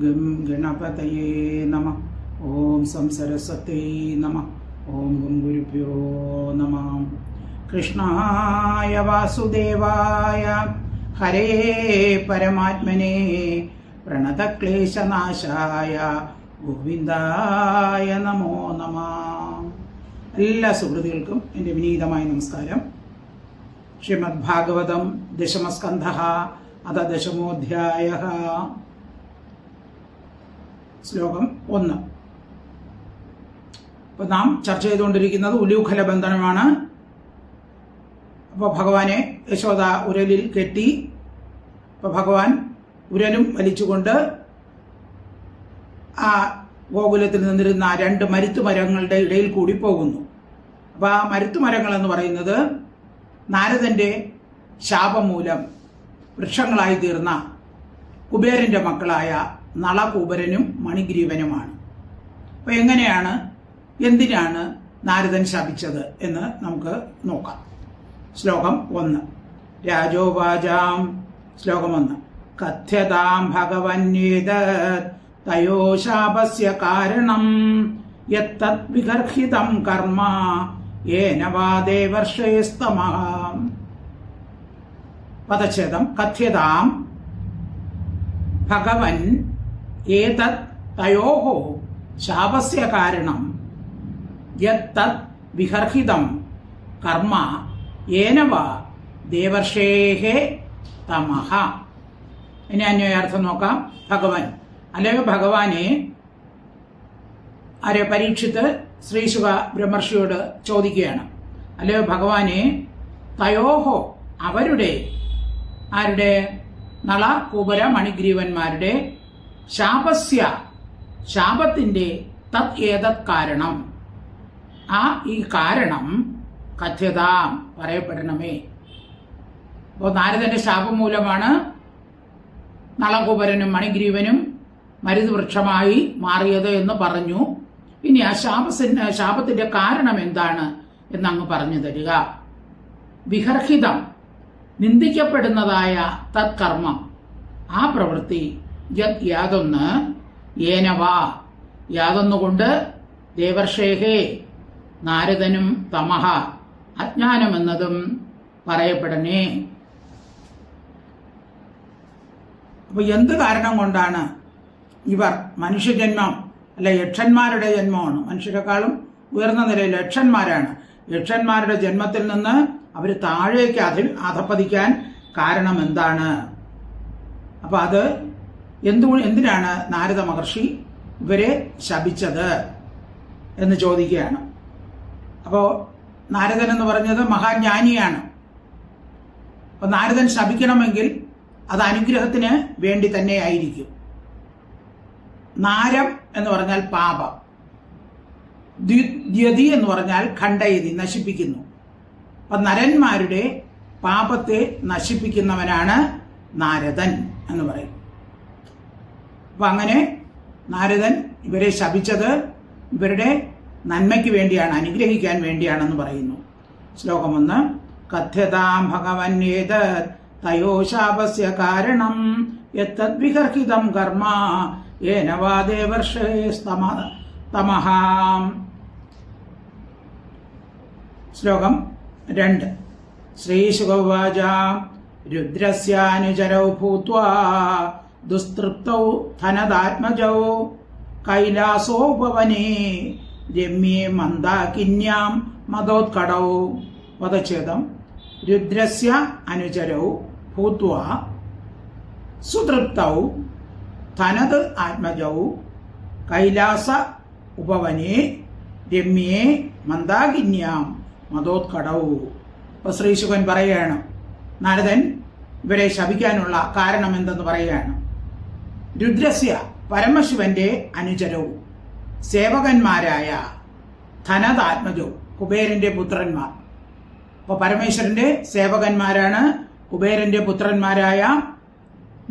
Gum ഗണപതയേ നമഃ. ഓം സംസരസ്വതേ നമഃ. ഓം gum ഗുരുഭ്യോ നമഃ. കൃഷ്ണായ വാസുദേവായ ഹരേ പരമാത്മനേ പ്രണതക്ലേശനാശായ ഗോവിന്ദായ നമോ നമഃ. എല്ലാ സുഹൃത്തുക്കൾക്കും എൻ്റെ വിനീതമായ നമസ്കാരം. ശ്രീമദ് ഭാഗവതം ദശമസ്കന്ധഃ അഥ ദശമോധ്യായഃ. ശ്ലോകം 1. അപ്പോൾ നാം ചർച്ച ചെയ്തുകൊണ്ടിരിക്കുന്നത് ഉലൂഖല ബന്ധനമാണ്. അപ്പോൾ ഭഗവാനെ യശോദ ഉരലിൽ കെട്ടി. അപ്പോൾ ഭഗവാൻ ഉരലും വലിച്ചുകൊണ്ട് ആ ഗോകുലത്തിൽ നിന്നിരുന്ന 2 മരുത്തുമരങ്ങളുടെ ഇടയിൽ കൂടി പോകുന്നു. അപ്പോൾ ആ മരുത്തുമരങ്ങൾ എന്ന് പറയുന്നത് നാരദന്റെ ശാപം മൂലം വൃക്ഷങ്ങളായി തീർന്ന കുബേരന്റെ മക്കളായ നളകൂബരനും മണിഗ്രീവനുമാണ്. അപ്പോൾ എന്തിനാണ് നാരദൻ ശപിച്ചത് എന്ന് നമുക്ക് നോക്കാം. ശ്ലോകം 1. രാജോവാചാം. ശ്ലോകം 1. കഥ്യതാം ഭഗവന്യേതത് തയോ ശാപസ്യ കാരണം യത്തത് വിഗർഹിതം കർമ്മ യേന വാ ദേവർഷേസ്തമഃ. പദച്ഛേദം. കഥ്യതാം ഭഗവൻ ഏതത് തയോഃ ശാപസ്യ കാരണം യത്തത് വിഗർഹിതം കർമ്മ യേന വാ ദേവർഷേഃ തമഃ. ഇനി അന്വയാർത്ഥം നോക്കാം. ഭഗവൻ അല്ലയോ ഭഗവാനെ, ആരെ പരീക്ഷിത്ത് ശ്രീശുക ബ്രഹ്മർഷിയോട് ചോദിക്കുകയാണ്. അല്ലയോ ഭഗവാനെ, തയോഹോ അവരുടെ, ആരുടെ, നള കൂബര മണിഗ്രീവന്മാരുടെ ശാപത്തിന്റെ തത് ഏതത് കാരണം, ഈ കാരണം കഥ്യതാം പറയപ്പെടണമേ. അപ്പോൾ നാരദന്റെ ശാപം മൂലമാണ് നളകൂബരനും മണിഗ്രീവനും മരുതുവൃക്ഷമായി മാറിയത് എന്ന് പറഞ്ഞു. ഇനി ആ ശാപത്തിന്റെ കാരണം എന്താണ് എന്നങ്ങ് പറഞ്ഞു തരിക. വിഗർഹിതം നിന്ദിക്കപ്പെടുന്നതായ തത്കർമ്മം, ആ പ്രവൃത്തി, യാതൊന്ന്, ഏനവാ യാതൊന്നുകൊണ്ട്, ദേവർഷേഹേ നാരദനും തമഹ അജ്ഞാനമെന്നതും പറയപ്പെടണേ. അപ്പൊ എന്ത് കാരണം കൊണ്ടാണ് ഇവർ മനുഷ്യജന്മം, അല്ല യക്ഷന്മാരുടെ ജന്മമാണ്, മനുഷ്യരെക്കാളും ഉയർന്ന നിലയിൽ യക്ഷന്മാരാണ്, യക്ഷന്മാരുടെ ജന്മത്തിൽ നിന്ന് അവർ താഴേക്ക് അധപ്പതിക്കാൻ കാരണം എന്താണ്? അപ്പൊ അത് എന്തിനാണ് നാരദ മഹർഷി ഇവരെ ശപിച്ചത് എന്ന് ചോദിക്കുകയാണ്. അപ്പോൾ നാരദൻ എന്ന് പറഞ്ഞത് മഹാജ്ഞാനിയാണ്. അപ്പൊ നാരദൻ ശപിക്കണമെങ്കിൽ അത് അനുഗ്രഹത്തിന് വേണ്ടി തന്നെ ആയിരിക്കും. നാരം എന്ന് പറഞ്ഞാൽ പാപം, ദ്യതി എന്ന് പറഞ്ഞാൽ ഖണ്ഡയതി, നശിപ്പിക്കുന്നു. അപ്പൊ നരന്മാരുടെ പാപത്തെ നശിപ്പിക്കുന്നവനാണ് നാരദൻ എന്ന് പറയും. അപ്പൊ അങ്ങനെ നാരദൻ ഇവരെ ശപിച്ചത് ഇവരുടെ നന്മയ്ക്ക് വേണ്ടിയാണ്, അനുഗ്രഹിക്കാൻ വേണ്ടിയാണെന്ന് പറയുന്നു. ശ്ലോകം 1. കഥ്യതാം ഭഗവന്യേതത് തയോ ശാപസ്യ കാരണം യത്തത് വിഗർഹിതം കർമ്മ യേന വാ ദേവർഷേസ്തമഃ. ശ്ലോകം 2. ശ്രീശുകോവാച രുദ്രസ്യാനുചരൗ ഭൂത്വാ ദുസ്തൃപ്തൗ ധനദാത്മജൗ കൈലാസോപവനേ രമ്യേ മന്ദാകിന്യാം മദോത്കടൗ. പദച്ഛേദം. രുദ്രസ്യ അനുചരൗ ഭൂത്വാ സുതൃപ്തൗ ധനദ് ആത്മജൗ കൈലാസ ഉപവനേ രമ്യേ മന്ദാകിന്യാം മദോത്കടൗ. അപ്പൊ ശ്രീശുകൻ പറയുകയാണ്, നാരദൻ ഇവരെ ശപിക്കാനുള്ള കാരണം എന്തെന്ന് പറയുകയാണ്. രുദ്രസ്യ പരമശിവന്റെ അനുചരവും സേവകന്മാരായ ധനദാത്മജോ കുബേരന്റെ പുത്രന്മാർ. അപ്പൊ പരമേശ്വരന്റെ സേവകന്മാരാണ് കുബേരന്റെ പുത്രന്മാരായ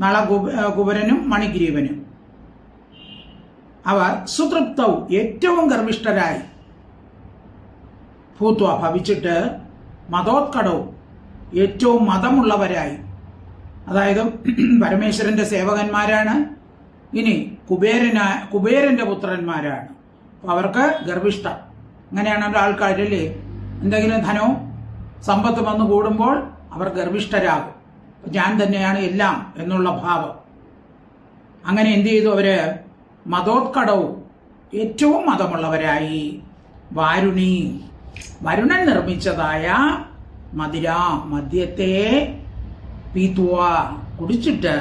നളകുബരനും മണിഗ്രീവനും. അവർ സുതൃപ്തവും ഏറ്റവും ഗർവിഷ്ഠരായി ഭൂത്വ ഭവിച്ചിട്ട് മതോത്കടവും ഏറ്റവും മതമുള്ളവരായി. അതായത് പരമേശ്വരന്റെ സേവകന്മാരാണ്. ഇനി കുബേരന്റെ പുത്രന്മാരാണ്. അവർക്ക് ഗർഭിഷ്ഠം. അങ്ങനെയാണല്ലോ ആൾക്കാരില്ലേ, എന്തെങ്കിലും ധനവും സമ്പത്ത് വന്നു കൂടുമ്പോൾ അവർ ഗർഭിഷ്ഠരാകും. ഞാൻ തന്നെയാണ് എല്ലാം എന്നുള്ള ഭാവം. അങ്ങനെ എന്ത് ചെയ്തു? അവര് മതോത്കടവും ഏറ്റവും മതമുള്ളവരായി. വാരുണി, വരുണൻ നിർമ്മിച്ചതായ മദ്യത്തെ പീത്വ കുടിച്ചിട്ട്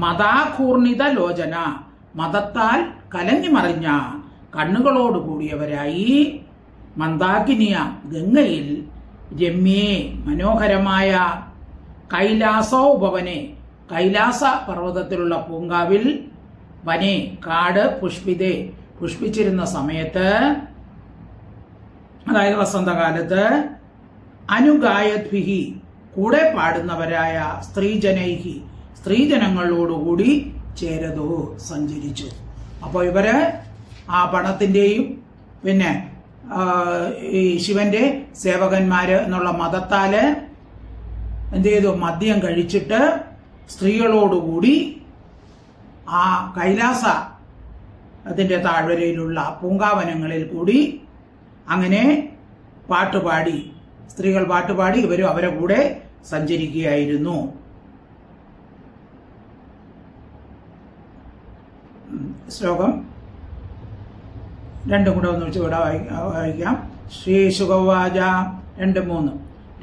മതാകൂർണിത ലോചന, മതത്താൽ കലങ്ങിമറിഞ്ഞ കണ്ണുകളോട് കൂടിയവരായി മന്ദാകിനിയ ഗംഗയിൽ രമ്യേ മനോഹരമായ കൈലാസോ ഉപവനെ, കൈലാസ പർവ്വതത്തിലുള്ള പൂങ്കാവിൽ വനെ കാട് പുഷ്പിതേ പുഷ്പിച്ചിരുന്ന സമയത്ത്, അതായത് വസന്തകാലത്ത് അനുഗായദ്ഭിഹി കൂടെ പാടുന്നവരായ സ്ത്രീജനൈഹി സ്ത്രീജനങ്ങളോടുകൂടി ചേരതോ സഞ്ചരിച്ചു. അപ്പോൾ ഇവര് ആ പണത്തിന്റെയും പിന്നെ ഈ ശിവന്റെ സേവകന്മാര് എന്നുള്ള മതത്താല് എന്ത് ചെയ്തു? മദ്യം കഴിച്ചിട്ട് സ്ത്രീകളോടുകൂടി ആ കൈലാസ അതിന്റെ താഴ്വരയിലുള്ള പൂങ്കാവനങ്ങളിൽ കൂടി അങ്ങനെ പാട്ടുപാടി, സ്ത്രീകൾ പാട്ടുപാടി ഇവരും അവരെ കൂടെ സഞ്ചരിക്കുകയായിരുന്നു. ശ്ലോകം രണ്ടും കൂടെ ഒന്ന് വെച്ച് ഇവിടെ വായിക്കാം. ശ്രീശുകവാച 2-3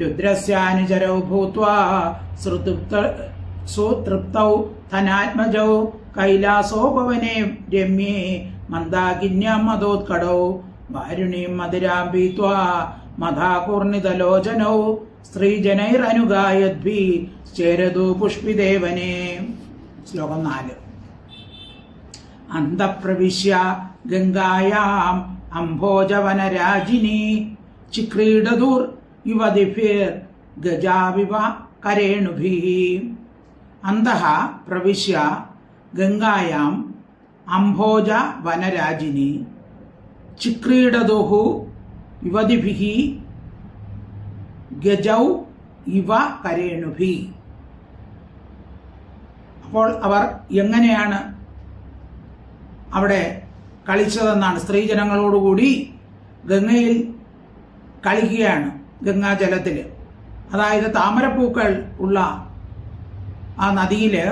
രുദ്രസ്യാനുചരൗ ഭൂത്വാ സുതൃപ്തൗ ധനാത്മജൗ കൈലാസോപവനെ രമ്യേ മന്ദാകിന്യാം മദോത്കടൗ വാരുണീം മധുരാം പീത്വാ മധാകൂർണിതലോചനൗ സ്ത്രീജനൈരനുഗായദ്ഭി ചേരതു പുഷ്പിദേവനെ. ശ്ലോകം 4 അന്തഃപ്രവിശ്യ ഗംഗായാം അംഭോജവനരാജിനി ചിക്രീഡതുർ യുവതിഭിർ ഗജാവിവ കരേണുഭിഃ. അന്തഃ പ്രവിശ്യ ഗംഗായാം അംഭോജ വനരാജിനി ചിക്രീഡതുഃ യുവതിഭിഃ ഗജൗ ഇവ കരേണുഭിഃ. അപ്പോൾ അവർ എങ്ങനെയാണ് അവിടെ കളിച്ചതെന്നാണ്. സ്ത്രീജനങ്ങളോടുകൂടി ഗംഗയിൽ കളിക്കുകയാണ്, ഗംഗാജലത്തിൽ. അതായത് താമരപ്പൂക്കൾ ഉള്ള ആ നദിയില്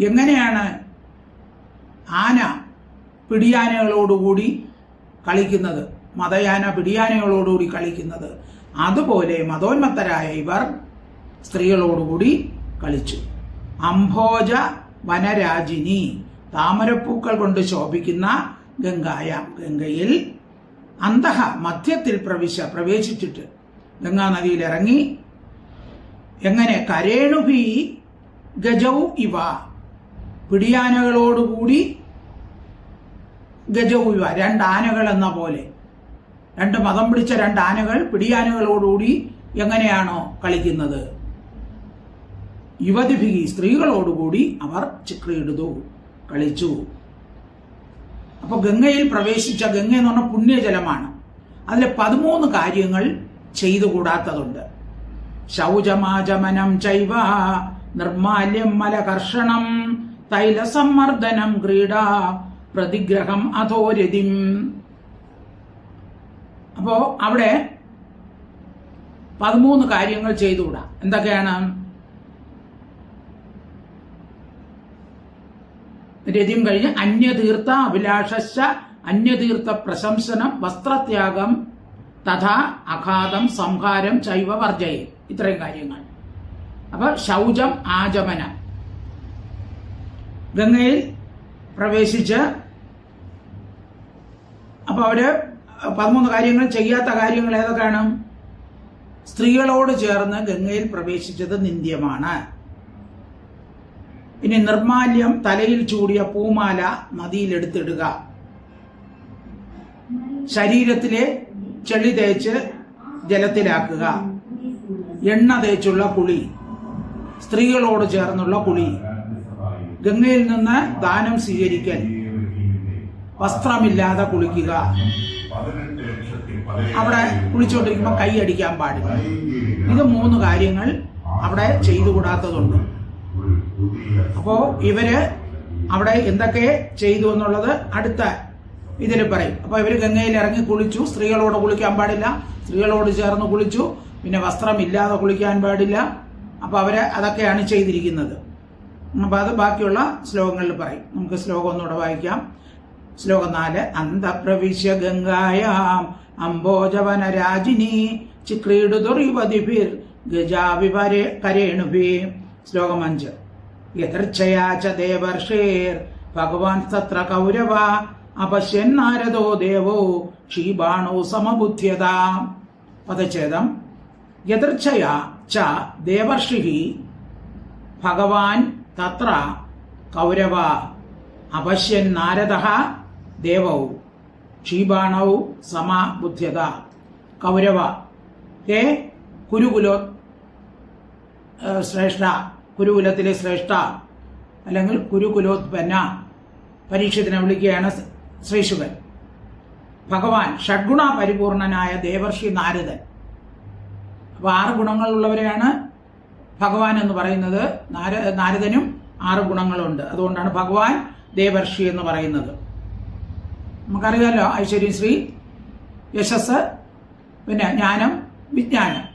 എങ്ങനെയാണ് ആന പിടിയാനകളോടുകൂടി കളിക്കുന്നത്, മതയാന പിടിയാനകളോടുകൂടി കളിക്കുന്നത്, അതുപോലെ മതോന്മത്തരായ ഇവർ സ്ത്രീകളോടുകൂടി കളിച്ചു. അംഭോജ വനരാജിനി, താമരപ്പൂക്കൾ കൊണ്ട് ശോഭിക്കുന്ന ഗംഗായാം ഗംഗയിൽ, അന്തഃ മധ്യത്തിൽ പ്രവേശിച്ചിട്ട് ഗംഗാ നദിയിൽ ഇറങ്ങി. എങ്ങനെ? കരേണുഭി ഗജൗ ഇവ, പിടിയാനകളോടുകൂടി ഗജൗ ഇവ, 2 ആനകൾ എന്ന പോലെ, 2 മതം പിടിച്ച 2 ആനകൾ പിടിയാനകളോടുകൂടി എങ്ങനെയാണോ കളിക്കുന്നത്, യുവതിഭി സ്ത്രീകളോടുകൂടി അവർ ചിക്രീടുതു കളിച്ചു. അപ്പൊ ഗംഗയിൽ പ്രവേശിച്ച, ഗംഗ എന്ന് പറഞ്ഞ പുണ്യജലമാണ്, അതിലെ 13 കാര്യങ്ങൾ ചെയ്തുകൂടാത്തതുണ്ട്. ശൗചമാചമനം ചൈവ നിർമാല്യം മലകർഷണം തൈലസമ്മർദ്ദനം ക്രീഡ പ്രതിഗ്രഹം അധോരതിം. അപ്പോ അവിടെ 13 കാര്യങ്ങൾ ചെയ്തുകൂടാ. എന്തൊക്കെയാണ്? രതിം കഴിഞ്ഞ് അന്യതീർത്ഥ അഭിലാഷ അന്യതീർത്ഥ പ്രശംസനം വസ്ത്രത്യാഗം തഥാ അഘാതം സംഹാരം ചൈവ വർജയെ, ഇത്രയും കാര്യങ്ങൾ. അപ്പൊ ശൗചം ആചമനം, ഗംഗയിൽ പ്രവേശിച്ച് അപ്പൊ അവര് 13 കാര്യങ്ങൾ. ചെയ്യാത്ത കാര്യങ്ങൾ ഏതൊക്കെയാണ്? സ്ത്രീകളോട് ചേർന്ന് ഗംഗയിൽ പ്രവേശിച്ചത് നിന്ദ്യമാണ്. ഇനി നിർമാല്യം, തലയിൽ ചൂടിയ പൂമാല നദിയിലെടുത്തിടുക, ശരീരത്തിലെ ചെളി തേച്ച് ജലത്തിലാക്കുക, എണ്ണ തേച്ചുള്ള കുളി, സ്ത്രീകളോട് ചേർന്നുള്ള കുളി, ഗംഗയിൽ നിന്ന് ദാനം സ്വീകരിക്കൽ, വസ്ത്രമില്ലാതെ കുളിക്കുക. അവിടെ കുളിച്ചുകൊണ്ടിരിക്കുമ്പോൾ കൈ അടിക്കാൻ പാടില്ല. ഇത് 3 കാര്യങ്ങൾ അവിടെ ചെയ്തുകൂടാത്തതുണ്ട്. അപ്പോ ഇവര് അവിടെ എന്തൊക്കെ ചെയ്തു എന്നുള്ളത് അടുത്ത ഇതിൽ പറയും. അപ്പൊ ഇവര് ഗംഗയിൽ ഇറങ്ങി കുളിച്ചു. സ്ത്രീകളോട് കുളിക്കാൻ പാടില്ല, സ്ത്രീകളോട് ചേർന്ന് കുളിച്ചു. പിന്നെ വസ്ത്രമില്ലാതെ കുളിക്കാൻ പാടില്ല. അപ്പൊ അവര് അതൊക്കെയാണ് ചെയ്തിരിക്കുന്നത്. അപ്പൊ അത് ബാക്കിയുള്ള ശ്ലോകങ്ങളിൽ പറയും. നമുക്ക് ശ്ലോകം ഒന്നുകൂടെ വായിക്കാം. ശ്ലോകം 4. അന്തപ്രവിശ്യ ഗംഗായാം അംബോജവന രാജിനി ചിക്രീഡുതുറിവതിഭിർ ഗജാവിപരെ കരേണുഭി. ശ്ലോകം 5. യദർച്ഛയാ ച ദേവർഷേർ ഭഗവാൻ തത്ര കൗരവ അപശ്യൻ നാരദോ ദേവോ ക്ഷീബാണോ സമബുദ്ധ്യത. പദച്ഛേദം. യദർച്ഛയാ ച ദേവർഷിഃ ഭഗവാൻ തത്ര കൗരവ അപശ്യൻ നാരദഃ ദേവൗ ക്ഷീബാണൗ സമബുദ്ധ്യത. കൗരവ ഹേ കുരുകുലോ ശ്രേഷ്ഠ, കുരുകുലത്തിലെ ശ്രേഷ്ഠ അല്ലെങ്കിൽ കുരുകുലോത്പന്ന, പരീക്ഷത്തിനെ വിളിക്കുകയാണ് ശ്രീശുകൻ. ഭഗവാൻ ഷഡ്ഗുണ പരിപൂർണനായ ദേവർഷി നാരദൻ. അപ്പൊ 6 ഗുണങ്ങളുള്ളവരെയാണ് ഭഗവാൻ എന്ന് പറയുന്നത്. നാരദനും 6 ഗുണങ്ങളുണ്ട്. അതുകൊണ്ടാണ് ഭഗവാൻ ദേവർഷി എന്ന് പറയുന്നത്. നമുക്കറിയാമല്ലോ, ഐശ്വര്യം, ശ്രീ, യശസ്, പിന്നെ ജ്ഞാനം, വിജ്ഞാനം.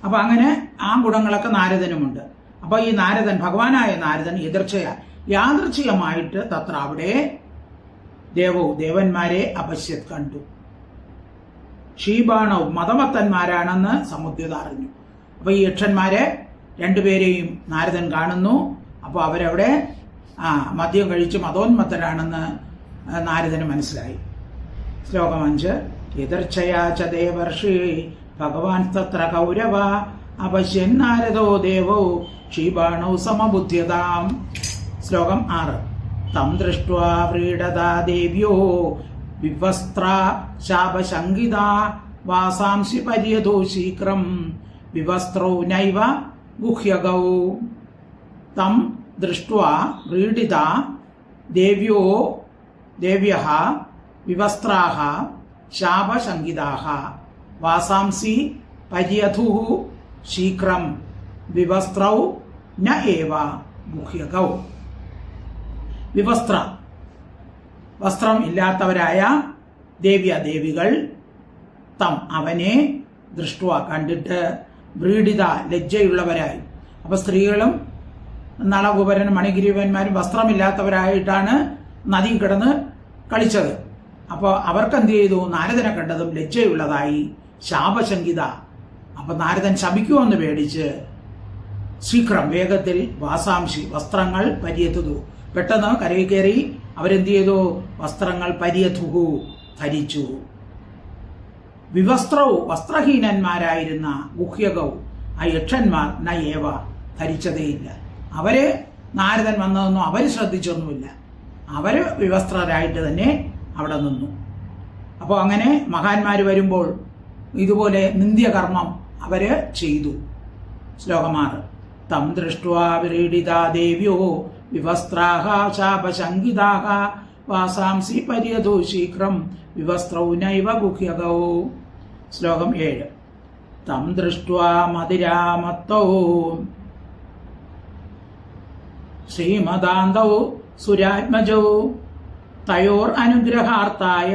അപ്പൊ അങ്ങനെ ആ ഗുണങ്ങളൊക്കെ നാരദനുമുണ്ട്. അപ്പൊ ഈ നാരദൻ, ഭഗവാനായ നാരദൻ യാദൃച്ഛികമായിട്ട് തത്ര അവിടെ ദേവന്മാരെ അപശ്യത് കണ്ടു. ക്ഷീബാണവും മതമത്തന്മാരാണെന്ന് സമുദ്രത അറിഞ്ഞു. അപ്പൊ ഈ യക്ഷന്മാരെ 2 പേരെയും നാരദൻ കാണുന്നു. അപ്പൊ അവരവിടെ മദ്യം കഴിച്ച് മതോന്മത്തരാണെന്ന് നാരദന് മനസ്സിലായി. ശ്ലോകം 5. യദർച്ഛയാ ച ദേവർഷി ഭഗവാൻ തത്ര കൗരവ അപശ്യൻ നാരദോ ദേവോ ക്ഷീബാണോ സമബുദ്ധ്യതാം. ശ്ലോകം 6. തം ദൃഷ്ട്വാ വ്രീഡതാ ദേവ്യോ വിവസ്ത്ര ശാപശങ്കിത വാസാംസി പര്യതോ ശീക്രം വിവസ്ത്രൗ നൈവ ഗുഹ്യഗൗ. തം ദൃഷ്ട്വാ വ്രീഡിത ദേവ്യഃ വിവസ്ത്രാഃ ശാപശങ്കിതാഃ വാസാംസി പര്യഥുഃ ശീക്രം വിവസ്ത്രൗ ന ഏവ ഗുഹ്യഗൗ. വിവസ്ത്ര, വസ്ത്രം ഇല്ലാത്തവരായ ദേവികൾ തം അവനെ ദൃഷ്ട്വ കണ്ടിട്ട് വ്രീഡിത ലജ്ജയുള്ളവരായി. അപ്പൊ സ്ത്രീകളും നളകുബരനും മണിഗ്രീവന്മാരും വസ്ത്രമില്ലാത്തവരായിട്ടാണ് നദി കിടന്ന് കളിച്ചത്. അപ്പോൾ അവർക്ക് എന്ത് ചെയ്തു? നാരദനെ കണ്ടതും ലജ്ജയുള്ളതായി, ശാപശങ്കിത. അപ്പൊ നാരദൻ ശപിക്കുമെന്ന് പേടിച്ച് ശീഘ്രം വേഗത്തിൽ വാസാംശി വസ്ത്രങ്ങൾ പര്യത്തുതു, പെട്ടെന്ന് കരയിൽ കയറി അവരെന്ത് ചെയ്തു? വസ്ത്രങ്ങൾ പര്യതുഹു ധരിച്ചു. വിവസ്ത്രവും വസ്ത്രഹീനന്മാരായിരുന്ന ഗുഹ്യകൗ ആ യക്ഷന്മാർ നയേവ ധരിച്ചതേയില്ല. അവര് നാരദൻ വന്നതൊന്നും അവര് ശ്രദ്ധിച്ചൊന്നുമില്ല. അവര് വിവസ്ത്രരായിട്ട് തന്നെ അവിടെ നിന്നു. അപ്പോൾ അങ്ങനെ മഹാന്മാര് വരുമ്പോൾ ഇതുപോലെ നിന്ദ്യകർമ്മം അവര് ചെയ്തു. ശ്ലോകം 6. തം ദൃഷ്ട്വാ വിരീഡിതാ ദേവ്യോ വിവസ്ത്രാഃ ശാപശങ്കിതാഃ വാസാംസി പര്യതോ ശീഘ്രം വിവസ്ത്രൗ നൈവ ഗുഹ്യഗൗ. ശ്ലോകം 7. തം ദൃഷ്ട്വാ മതിരാമത്തൗ ശ്രീമദാന്തൗ സുരാത്മജൗ തയോർ അനുഗ്രഹാർത്ഥായ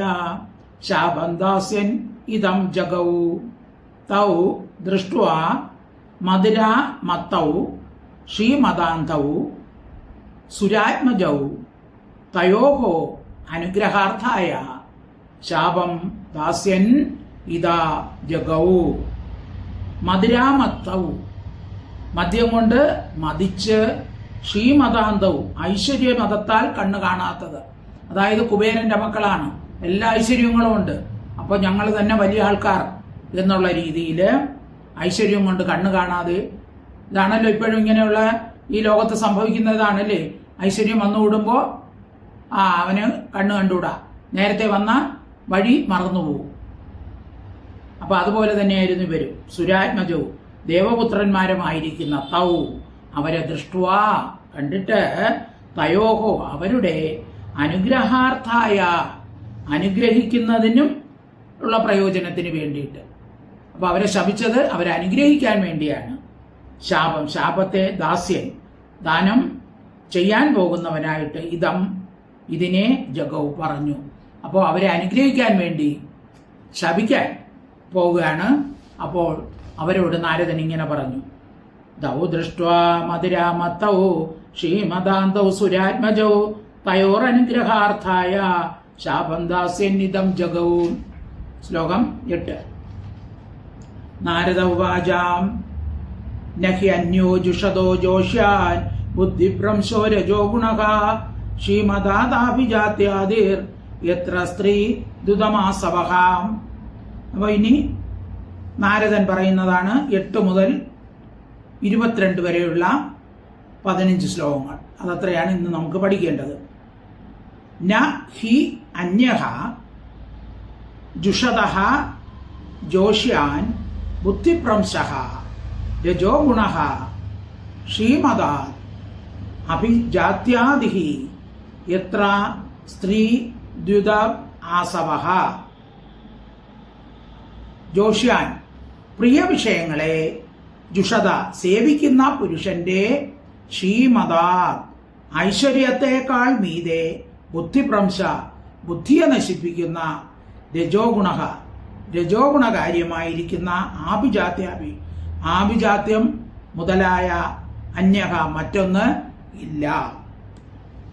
ശാപം ദാസ്യൻ ഇദം ജഗൗ. തൗ ദൃഷ്ട്വാ മതിരാമത്തൗ ശ്രീമദാന്തൗ സുരാത്മജൗ തയോഃ അനുഗ്രഹാർത്ഥായ ശാപം ദാസ്യൻ ഇദാ ജഗൗ. മതിരാമത്തൗ, മദ്യം കൊണ്ട് മതിച്ച്, ശ്രീമതാന്തവും ഐശ്വര്യമതത്താൽ കണ്ണു കാണാത്തത്. അതായത് കുബേരന്റെ മക്കളാണ്, എല്ലാ ഐശ്വര്യങ്ങളും ഉണ്ട്. അപ്പൊ ഞങ്ങൾ തന്നെ വലിയ ആൾക്കാർ എന്നുള്ള രീതിയിൽ ഐശ്വര്യം കൊണ്ട് കണ്ണു കാണാതെ, ഇതാണല്ലോ ഇപ്പോഴും ഇങ്ങനെയുള്ള ഈ ലോകത്ത് സംഭവിക്കുന്നതാണല്ലേ. ഐശ്വര്യം വന്നുകൂടുമ്പോൾ അവന് കണ്ണു കണ്ടുകൂടാ, നേരത്തെ വന്ന വഴി മറന്നുപോകും. അപ്പൊ അതുപോലെ തന്നെയായിരുന്നു ഇവരും. സുരാത്മജവും ദേവപുത്രന്മാരുമായിരിക്കുന്ന തൗ അവരെ ദൃഷ്ട്വാ കണ്ടിട്ട് തയോഹോ അവരുടെ അനുഗ്രഹാർത്ഥായ അനുഗ്രഹിക്കുന്നതിനും ഉള്ള പ്രയോജനത്തിന് വേണ്ടിയിട്ട്. അപ്പൊ അവരെ ശപിച്ചത് അവരെ അനുഗ്രഹിക്കാൻ വേണ്ടിയാണ്. ശാപത്തെ ദാസ്യൻ ദാനം ചെയ്യാൻ പോകുന്നവനായിട്ട് ഇതിനെ ജഗൗ പറഞ്ഞു. അപ്പോൾ അവരെ അനുഗ്രഹിക്കാൻ വേണ്ടി ശപിക്കാൻ പോവുകയാണ്. അപ്പോൾ അവരോട് നാരദൻ ഇങ്ങനെ പറഞ്ഞു, ദൗ ദൃഷ്ട്വാ മധുരാമത്തൗ ശ്രീമദാന്തൗ സുരാത്മജൗ തയോരനുഗ്രഹാർത്ഥായ ശാപം ദാസ്യന്നിതം ജഗൗ. ശ്ലോകം 8. നാരദ ഉവാചാം നഹി അന്യോ ജുഷതോ ജോഷ്യാൻ ബുദ്ധിഭ്രംശോ രജോ ഗുണഃ ശ്രീമദാദാഭിജാത്യാദിർ യത്ര സ്ത്രീ ദുതമാസവഃ. അപ്പൊ ഇനി നാരദൻ പറയുന്നതാണ് 8 മുതൽ 22 വരെയുള്ള 15 ശ്ലോകങ്ങൾ. അതത്രയാണ് ഇന്ന് നമുക്ക് പഠിക്കേണ്ടത്. ന ഹി അന്യഃ ജുഷതഃ ജോഷ്യാൻ ബുദ്ധിഭ്രംശഃ രജോ ഗുണഃ ശ്രീമദാത് അഭിജാത്യാദിഃ യത്ര സ്ത്രീ ദ്യുത ആസവഃ. ജോഷ്യാൻ പ്രിയ വിഷയങ്ങളെ ജുഷത സേവിക്കുന്ന പുരുഷന്റെ ശ്രീമദാത് ഐശ്വര്യത്തെക്കാൾ മീതെ ബുദ്ധിഭ്രംശ ബുദ്ധിയെ നശിപ്പിക്കുന്ന രജോഗുണകാര്യമായിരിക്കുന്ന ആഭിജാത്യം മുതലായ അന്യഹ മറ്റൊന്ന് ഇല്ല.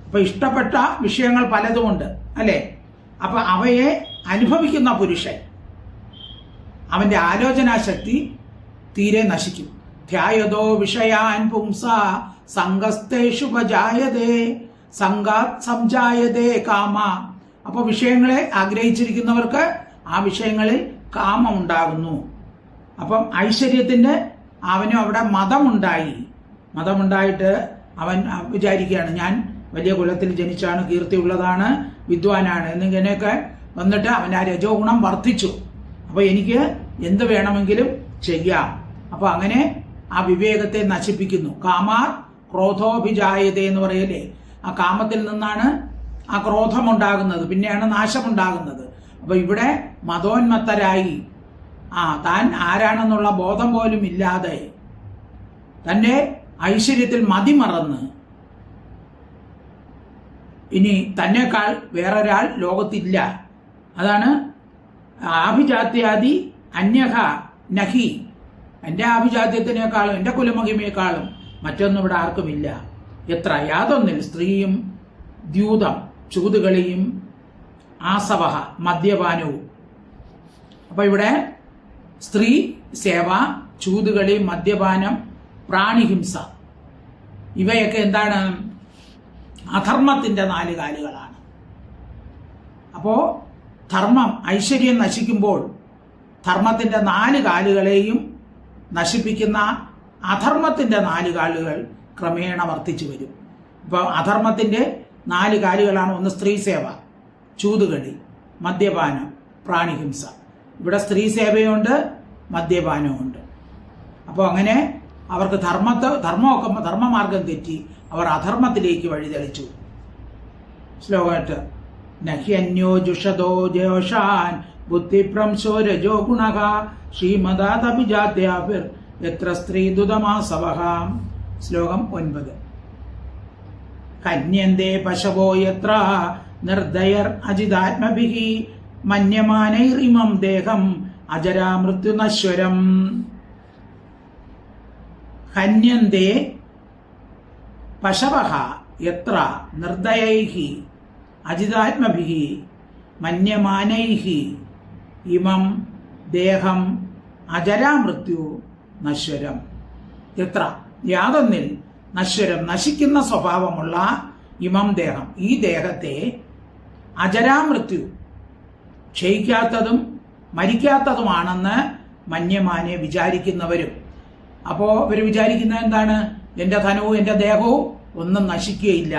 അപ്പൊ ഇഷ്ടപ്പെട്ട വിഷയങ്ങൾ പലതുമുണ്ട് അല്ലെ. അപ്പൊ അവയെ അനുഭവിക്കുന്ന പുരുഷൻ അവന്റെ ആലോചനാശക്തി തീരെ നശിക്കും. ധ്യായതോ വിഷയാൻ പുംസ സംഗസ്തേഷുപജായതേ സംഗാത് സംജായതേ കാമ. അപ്പൊ വിഷയങ്ങളെ ആഗ്രഹിച്ചിരിക്കുന്നവർക്ക് ആ വിഷയങ്ങളിൽ കാമം ഉണ്ടാകുന്നു. അപ്പം ഐശ്വര്യത്തിന്റെ അവനും അവിടെ മതമുണ്ടായിട്ട് അവൻ വിചാരിക്കുകയാണ്, ഞാൻ വലിയ കുലത്തിൽ ജനിച്ചാണ്, കീർത്തിയുള്ളതാണ്, വിദ്വാനാണ് എന്നിങ്ങനെയൊക്കെ വന്നിട്ട് അവൻ്റെ ആ രജോ ഗുണം വർദ്ധിച്ചു. അപ്പൊ എനിക്ക് എന്ത് വേണമെങ്കിലും ചെയ്യാം. അപ്പൊ അങ്ങനെ ആ വിവേകത്തെ നശിപ്പിക്കുന്നു. കാമാർ ക്രോധോഭിജായത എന്ന് പറയലേ, ആ കാമത്തിൽ നിന്നാണ് ആ ക്രോധമുണ്ടാകുന്നത്, പിന്നെയാണ് നാശമുണ്ടാകുന്നത്. അപ്പൊ ഇവിടെ മതോന്മത്തരായി താൻ ആരാണെന്നുള്ള ബോധം പോലും ഇല്ലാതെ തന്റെ ഐശ്വര്യത്തിൽ മതിമറന്ന് ഇനി തന്നെക്കാൾ വേറൊരാൾ ലോകത്തില്ല. അതാണ് ആഭിജാത്യാദി അന്യഹ നഹി. എൻ്റെ ആഭിജാത്യത്തിനേക്കാളും എൻ്റെ കുലമഹിമയെക്കാളും മറ്റൊന്നും ഇവിടെ ആർക്കുമില്ല. എത്ര യാതൊന്നിൽ സ്ത്രീയും ദ്യൂതം ചൂതുകളിയും ആസവഹ മദ്യപാനവും. അപ്പൊ ഇവിടെ സ്ത്രീ സേവ, ചൂതുകളി, മദ്യപാനം, പ്രാണിഹിംസ ഇവയൊക്കെ എന്താണ്? അധർമ്മത്തിന്റെ 4 കാലുകളാണ്. അപ്പോ ധർമ്മം ഐശ്വര്യം നശിക്കുമ്പോൾ ധർമ്മത്തിന്റെ 4 കാലുകളെയും നശിപ്പിക്കുന്ന അധർമ്മത്തിന്റെ 4 കാലുകൾ ക്രമേണ വർദ്ധിച്ചു വരും. ഇപ്പൊ അധർമ്മത്തിന്റെ 4 കാലുകളാണ്. ഒന്ന് സ്ത്രീ സേവ, ചൂതുകളി, മദ്യപാനം, പ്രാണിഹിംസ. ഇവിടെ സ്ത്രീ സേവയുണ്ട്, മദ്യപാനമുണ്ട്. അപ്പോൾ അങ്ങനെ അവർക്ക് ധർമ്മമാർഗം തെറ്റി അവർ അധർമ്മത്തിലേക്ക് വഴിതെളിച്ചു. ശ്ലോകമായിട്ട് നഹ്യന്യോ ജുഷതോ ജോഷാൻ ബുദ്ധിഭ്രംശോ രജോ ഗുണഃ ശ്രീമദാദഭിജാത്യാഭിർ യത്ര സ്ത്രീ ദുതമാസവഃ. ശ്ലോകം 9. കന്യന്തേ പശവോ യത്ര നിർദയർ അജിതാത്മഭിഃ മന്യമാനൈരിമം ദേഹം അജരാമൃത്യുനശ്വരം. ഹന്യന്തേ പശവഃ യത്ര നിർദയൈഃ അജിതാത്മഭിഃ മന്യമാനൈഃ ഇമം ദേഹം അജരാമൃത്യു നശ്വരം. എത്ര യാതൊന്നിൽ നശ്വരം നശിക്കുന്ന സ്വഭാവമുള്ള ഇമം ദേഹം ഈ ദേഹത്തെ അജരാമൃത്യു ക്ഷയിക്കാത്തതും മരിക്കാത്തതുമാണെന്ന് മന്യമാനെ വിചാരിക്കുന്നവരും. അപ്പോ ഇവർ വിചാരിക്കുന്നത് എന്താണ്? എന്റെ ധനവും എന്റെ ദേഹവും ഒന്നും നശിക്കുകയില്ല.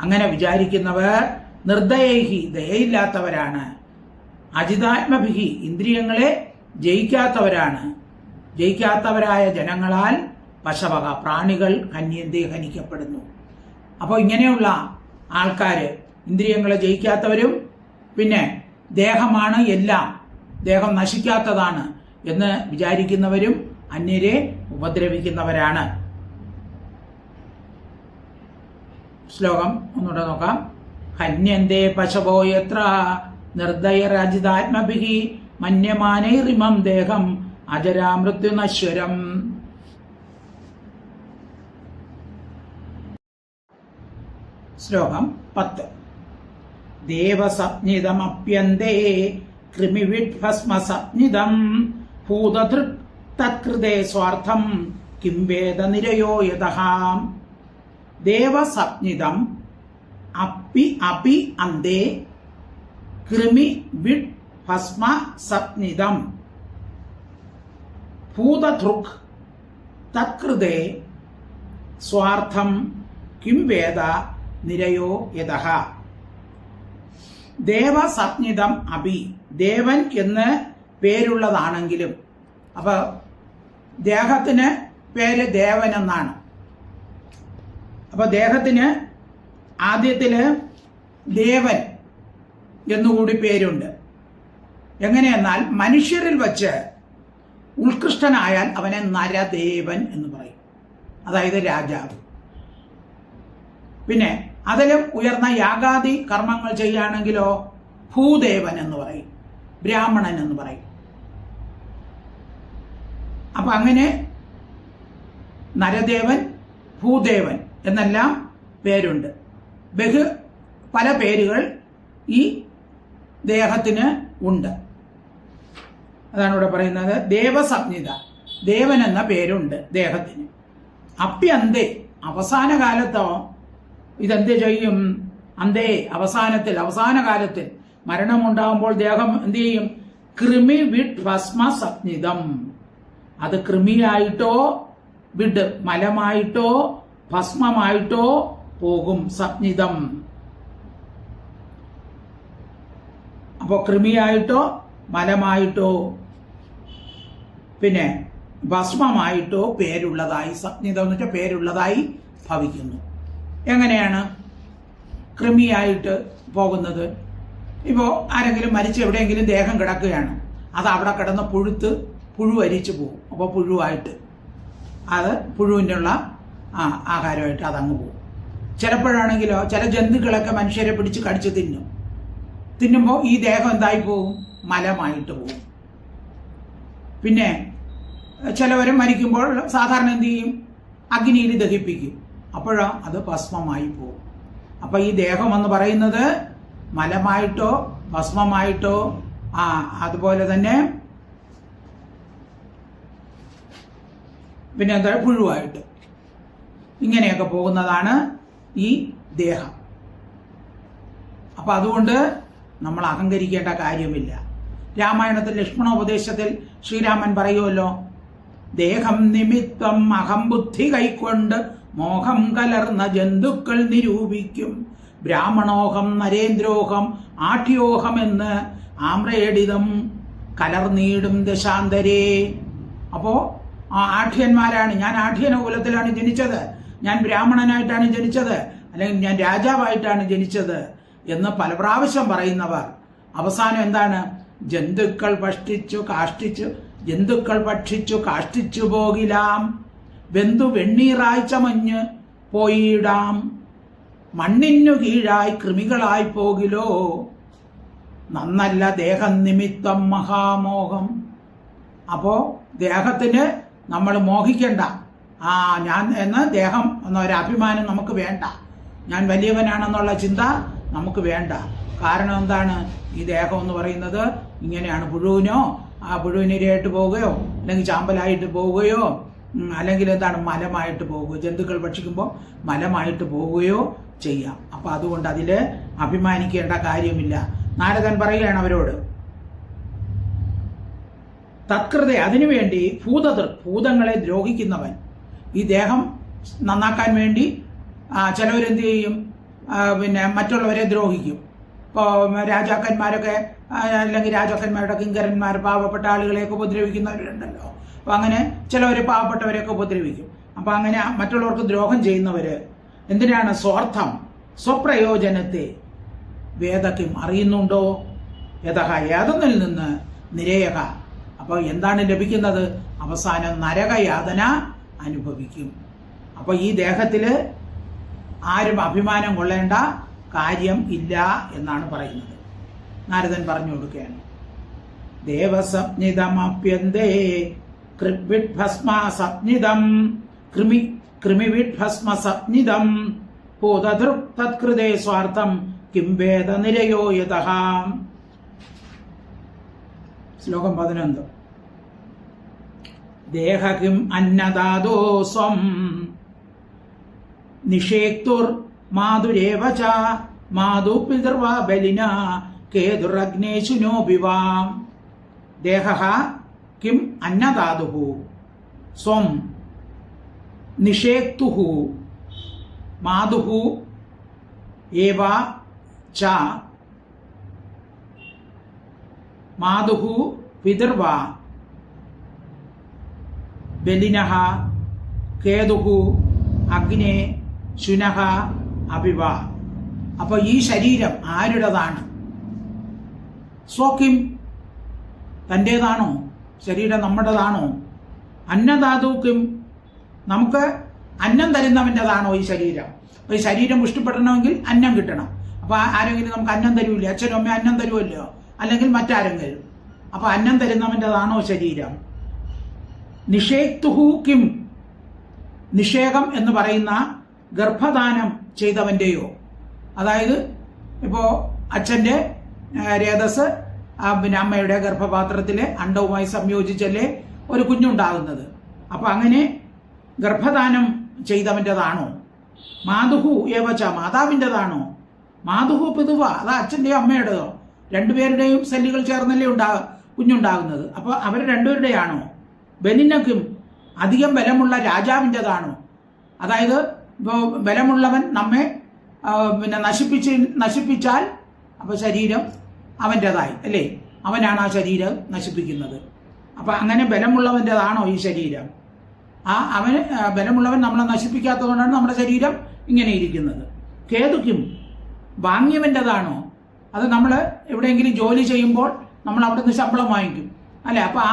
അങ്ങനെ വിചാരിക്കുന്നവർ നിർദയൈഹി ദയയില്ലാത്തവരാണ്. അജിതാത്മഭിഹി ഇന്ദ്രിയങ്ങളെ ജയിക്കാത്തവരാണ്. ജയിക്കാത്തവരായ ജനങ്ങളാൽ പശവക പ്രാണികൾ ഹന്യന്തേ ഹനിക്കപ്പെടുന്നു. അപ്പോൾ ഇങ്ങനെയുള്ള ആൾക്കാര്, ഇന്ദ്രിയങ്ങളെ ജയിക്കാത്തവരും പിന്നെ ദേഹമാണ് എല്ലാം, ദേഹം നശിക്കാത്തതാണ് എന്ന് വിചാരിക്കുന്നവരും അന്യരെ ഉപദ്രവിക്കുന്നവരാണ്. ശ്ലോകം ഒന്നുകൂടെ നോക്കാം. ഹന്യന്തേ പശവോ യത്ര നിർദ്ദയരജിതാത്മഭിഹി മന്യമാനൈറിമം ദേഹം അജരാമൃത്യുനശ്വരം. ശ്ലോകം 10. ദേവസപ്നിതമപ്യന്തേ കൃമിവിഡ്ഭസ്മസപ്നിതം ഭൂതധൃക് തത്കൃതേ സ്വാർത്ഥം കിം വേദ നിരയോ യതഃ. ദേവസപ്നിതം അപി അന്തേ കൃമി വിഡ് ഭസ്മ സപ്നിതം ഭൂതധൃക് തത്കൃതേ സ്വാർത്ഥം കിം വേദ നിരയോ യതഃ. ദേവസപ്നിതം അപി, ദേവൻ എന്ന് പേരുള്ളതാണെങ്കിലും, അപ്പൊ ദേഹത്തിന് പേര് ദേവൻ എന്നാണ്. അപ്പൊ ദേഹത്തിന് ആദ്യത്തില് ദേവൻ എന്നുകൂടി പേരുണ്ട്. എങ്ങനെയെന്നാൽ മനുഷ്യരിൽ വച്ച് ഉത്കൃഷ്ടനായാൽ അവനെ നരദേവൻ എന്ന് പറയും, അതായത് രാജാവ്. പിന്നെ അതിലും ഉയർന്ന യാഗാദി കർമ്മങ്ങൾ ചെയ്യുകയാണെങ്കിലോ ഭൂദേവൻ എന്ന് പറയും, ബ്രാഹ്മണൻ എന്ന് പറയും. അപ്പൊ അങ്ങനെ നരദേവൻ, ഭൂദേവൻ എന്നെല്ലാം പേരുണ്ട്. പല പേരുകൾ ഈ ദേഹത്തിന് ഉണ്ട്. അതാണ് ഇവിടെ പറയുന്നത്. ദേവസപ്നിത, ദേവൻ എന്ന പേരുണ്ട് ദേഹത്തിന്. അപ്യന്തേ, അവസാന കാലത്തോ ഇതെന്ത് ചെയ്യും? അന്തേ, അവസാന കാലത്തിൽ മരണമുണ്ടാകുമ്പോൾ ദേഹം എന്ത് ചെയ്യും? കൃമി വിഡ് ഭസ്മ സപ്നിതം. അത് കൃമിയായിട്ടോ വിഡ് മലമായിട്ടോ ഭസ്മമായിട്ടോ പോകും. സപ്നിതം അപ്പോ കൃമിയായിട്ടോ മലമായിട്ടോ പിന്നെ ഭസ്മമായിട്ടോ പേരുള്ളതായി, സപ്നിതം എന്ന് വെച്ചാൽ പേരുള്ളതായി ഭവിക്കുന്നു. എങ്ങനെയാണ് കൃമിയായിട്ട് പോകുന്നത്? ഇപ്പോൾ ആരെങ്കിലും മരിച്ച് എവിടെയെങ്കിലും ദേഹം കിടക്കുകയാണ്, അത് അവിടെ കിടന്ന് പുഴുത്ത് പുഴുവരിച്ചു പോകും. അപ്പോൾ പുഴുവായിട്ട് അത് പുഴുവിനുള്ള ആഹാരമായിട്ട് അതങ്ങ് പോകും. ചിലപ്പോഴാണെങ്കിലോ ചില ജന്തുക്കളൊക്കെ മനുഷ്യരെ പിടിച്ച് കടിച്ച് തിന്നുമ്പോൾ ഈ ദേഹം എന്തായി പോകും? മലമായിട്ട് പോകും. പിന്നെ ചിലവരും മരിക്കുമ്പോൾ സാധാരണ എന്ത് ചെയ്യും? അഗ്നിയിൽ ദഹിപ്പിക്കും. അപ്പോഴോ അത് ഭസ്മമായി പോകും. അപ്പൊ ഈ ദേഹം എന്ന് പറയുന്നത് മലമായിട്ടോ ഭസ്മമായിട്ടോ അതുപോലെ തന്നെ പിന്നെ എന്താ പുഴുവായിട്ട് ഇങ്ങനെയൊക്കെ പോകുന്നതാണ് ഈ ദേഹം. അപ്പൊ അതുകൊണ്ട് നമ്മൾ അഹങ്കരിക്കേണ്ട കാര്യമില്ല. രാമായണത്തിൽ ലക്ഷ്മണോപദേശത്തിൽ ശ്രീരാമൻ പറയുമല്ലോ, ദേഹം നിമിത്തം അഹം ബുദ്ധി കൈക്കൊണ്ട് മോഹം കലർന്ന ജന്തുക്കൾ നിരൂപിക്കും ബ്രാഹ്മണോഹം നരേന്ദ്രോഹം ആഠ്യോഹം എന്ന് ആമ്രേഡിതം കലർന്നീടും ദശാന്തരേ. അപ്പോ ആഠ്യന്മാരാണ്, ഞാൻ ആഠ്യന കുലത്തിലാണ് ജനിച്ചത്, ഞാൻ ബ്രാഹ്മണനായിട്ടാണ് ജനിച്ചത്, അല്ലെങ്കിൽ ഞാൻ രാജാവായിട്ടാണ് ജനിച്ചത് എന്ന് പല പ്രാവശ്യം പറയുന്നവർ അവസാനം എന്താണ്? ജന്തുക്കൾ ഭക്ഷിച്ചു കാഷ്ടിച്ചു പോകിലാം, വെന്തു വെണ്ണീറായി ചമഞ്ഞ് പോയിടാം, മണ്ണിനു കീഴായി കൃമികളായി പോകിലോ, നന്നല്ല ദേഹം നിമിത്തം മഹാമോഹം. അപ്പോ ദേഹത്തിന് നമ്മൾ മോഹിക്കണ്ട. ഞാൻ എന്ന ദേഹം എന്നൊരു അഭിമാനം നമുക്ക് വേണ്ട, ഞാൻ വലിയവനാണെന്നുള്ള ചിന്ത നമുക്ക് വേണ്ട. കാരണം എന്താണ്? ഈ ദേഹം എന്ന് പറയുന്നത് ഇങ്ങനെയാണ്. പുഴുവിനോ പുഴുവിനിരയായിട്ട് പോവുകയോ അല്ലെങ്കിൽ ചാമ്പലായിട്ട് പോവുകയോ അല്ലെങ്കിൽ എന്താണ് മലമായിട്ട് പോവുകയോ, ജന്തുക്കൾ ഭക്ഷിക്കുമ്പോൾ മലമായിട്ട് പോവുകയോ ചെയ്യാം. അപ്പൊ അതുകൊണ്ട് അതില് അഭിമാനിക്കേണ്ട കാര്യമില്ല. നാരദൻ പറയുകയാണ് അവരോട്, തത്കൃത, അതിനുവേണ്ടി ഭൂതങ്ങളെ ദ്രോഹിക്കുന്നവൻ, ഈ ദേഹം നന്നാക്കാൻ വേണ്ടി ചിലവരെന്ത് ചെയ്യും? പിന്നെ മറ്റുള്ളവരെ ദ്രോഹിക്കും. ഇപ്പോൾ രാജാക്കന്മാരൊക്കെ അല്ലെങ്കിൽ രാജാക്കന്മാരുടെ കിങ്കരന്മാർ പാവപ്പെട്ട ആളുകളെയൊക്കെ ഉപദ്രവിക്കുന്നവരുണ്ടല്ലോ. അപ്പൊ അങ്ങനെ ചിലവർ പാവപ്പെട്ടവരെയൊക്കെ ഉപദ്രവിക്കും. അപ്പൊ അങ്ങനെ മറ്റുള്ളവർക്ക് ദ്രോഹം ചെയ്യുന്നവര് എന്തിനാണ്? സ്വാർത്ഥം, സ്വപ്രയോജനത്തെ. വേദക്കും അറിയുന്നുണ്ടോ? യഥ യാതൊന്നിൽ നിന്ന് നിരേയക. അപ്പോൾ എന്താണ് ലഭിക്കുന്നത്? അവസാനം നരകയാതന അനുഭവിക്കും. അപ്പൊ ഈ ദേഹത്തില് ആരും അഭിമാനം കൊള്ളേണ്ട കാര്യം ഇല്ല എന്നാണ് പറയുന്നത്. നാരദൻ പറഞ്ഞു കൊടുക്കുകയാണ്. ദേവസപ്നിതമപ്യന്തേ കൃദ്ഭസ്മസപ്നിതം കൃമിവിഡ്ഭസ്മസപ്നിതം ഭൂതദൃക് തത്കൃതേ സ്വാർത്ഥം കിം വേദ നിരയോ യതഃ. ശ്ലോകം 11. ദേഹ കിം അന്നദാദോ സ്വം നിഷേക്തുർ മാതുരേവ ച മാതു പിതർവാ ബലിന കേതുരഗ്നേശുനോഭിവാം. ദേഹ കിം അന്നദാതുഹു സ്വം നിഷേക്തുഹു മാതുഹു ഏവ ച മാതുഹു പിതർവാ ബലിനഃ കേതുഹു അഗ്നേ ശുനഃ അഭിവ. അപ്പൊ ഈ ശരീരം ആരുടേതാണ്? സ്വകിം, തൻ്റേതാണോ? ശരീരം നമ്മുടേതാണോ? അന്നധാതുക്കും, നമുക്ക് അന്നം തരുന്നവൻ്റെതാണോ ഈ ശരീരം? അപ്പൊ ഈ ശരീരം പുഷ്ടിപ്പെടണമെങ്കിൽ അന്നം കിട്ടണം. അപ്പൊ ആരെങ്കിലും നമുക്ക് അന്നം തരൂല്ലേ? അച്ഛനും അമ്മ അന്നം തരുമല്ലോ, അല്ലെങ്കിൽ മറ്റാരെങ്കിലും. അപ്പൊ അന്നം തരുന്നവൻ്റെതാണോ ശരീരം? നിഷേക്തുഹു കിം, നിഷേകം എന്ന് പറയുന്ന ഗർഭദാനം ചെയ്തവന്റെയോ? അതായത് ഇപ്പോ അച്ഛന്റെ രേതസ് പിന്നെ അമ്മയുടെ ഗർഭപാത്രത്തിലെ അണ്ടവുമായി സംയോജിച്ചല്ലേ ഒരു കുഞ്ഞുണ്ടാകുന്നത്. അപ്പൊ അങ്ങനെ ഗർഭദാനം ചെയ്തവൻ്റെതാണോ? മാതുഹു ഏവച്ച, മാതാവിൻ്റെതാണോ? മാതുഹു പിതുവ, അതാ അച്ഛന്റെയോ അമ്മയുടെയോ? രണ്ടുപേരുടെയും സെല്ലുകൾ ചേർന്നല്ലേ കുഞ്ഞുണ്ടാകുന്നത്. അപ്പൊ അവർ രണ്ടുപേരുടെയാണോ? ബലിനക്കും, അധികം ബലമുള്ള രാജാവിൻ്റെതാണോ? അതായത് ഇപ്പോൾ ബലമുള്ളവൻ നമ്മെ പിന്നെ നശിപ്പിച്ചാൽ അപ്പൊ ശരീരം അവൻ്റെതായി അല്ലേ? അവനാണ് ആ ശരീരം നശിപ്പിക്കുന്നത്. അപ്പൊ അങ്ങനെ ബലമുള്ളവൻ്റെതാണോ ഈ ശരീരം? അവന് ബലമുള്ളവൻ നമ്മളെ നശിപ്പിക്കാത്തതുകൊണ്ടാണ് നമ്മുടെ ശരീരം ഇങ്ങനെ ഇരിക്കുന്നത്. കേതുക്കും, വാങ്ങിയവൻ്റെതാണോ? അത് നമ്മൾ എവിടെയെങ്കിലും ജോലി ചെയ്യുമ്പോൾ നമ്മൾ അവിടെ നിന്ന് ശമ്പളം വാങ്ങിക്കും അല്ലെ? അപ്പൊ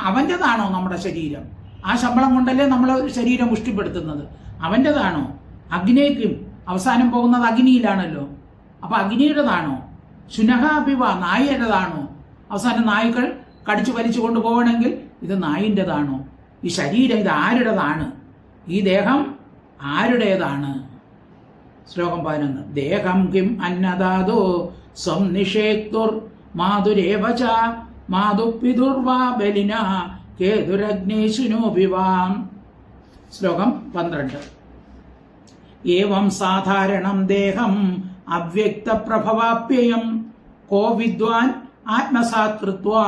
അവൻ്റെതാണോ നമ്മുടെ ശരീരം? ആ ശമ്പളം കൊണ്ടല്ലേ നമ്മൾ ശരീരം പുഷ്ടിപ്പെടുത്തുന്നത്. അവൻ്റെതാണോ? അഗ്നേക്കും, അവസാനം പോകുന്നത് അഗ്നിയിലാണല്ലോ. അപ്പൊ അഗ്നിയുടേതാണോ? ശുനഹാഭിവ, നായയുടേതാണോ? അവസാനം നായ്ക്കൾ കടിച്ചു വലിച്ചു കൊണ്ടുപോകണമെങ്കിൽ ഇത് നായിൻ്റെതാണോ? ഈ ശരീരം ഇത് ആരുടേതാണ്? ഈ ദേഹം ആരുടേതാണ്? ശ്ലോകം 11. ദേഹം കിം അന്നദാദോ സ്വം നിഷേക്തുർ മാതുരേവ ച മാതുപിതുർവാ ബലിന കേതുരഗ്നേശുനോഭിവാം. ശ്ലോകം 12. ഏവം സാധാരണം ദേഹം അവ്യക്തപ്രഭവാപ്യയം കോ വിദ്വാൻ ആത്മസാത് കൃത്വാ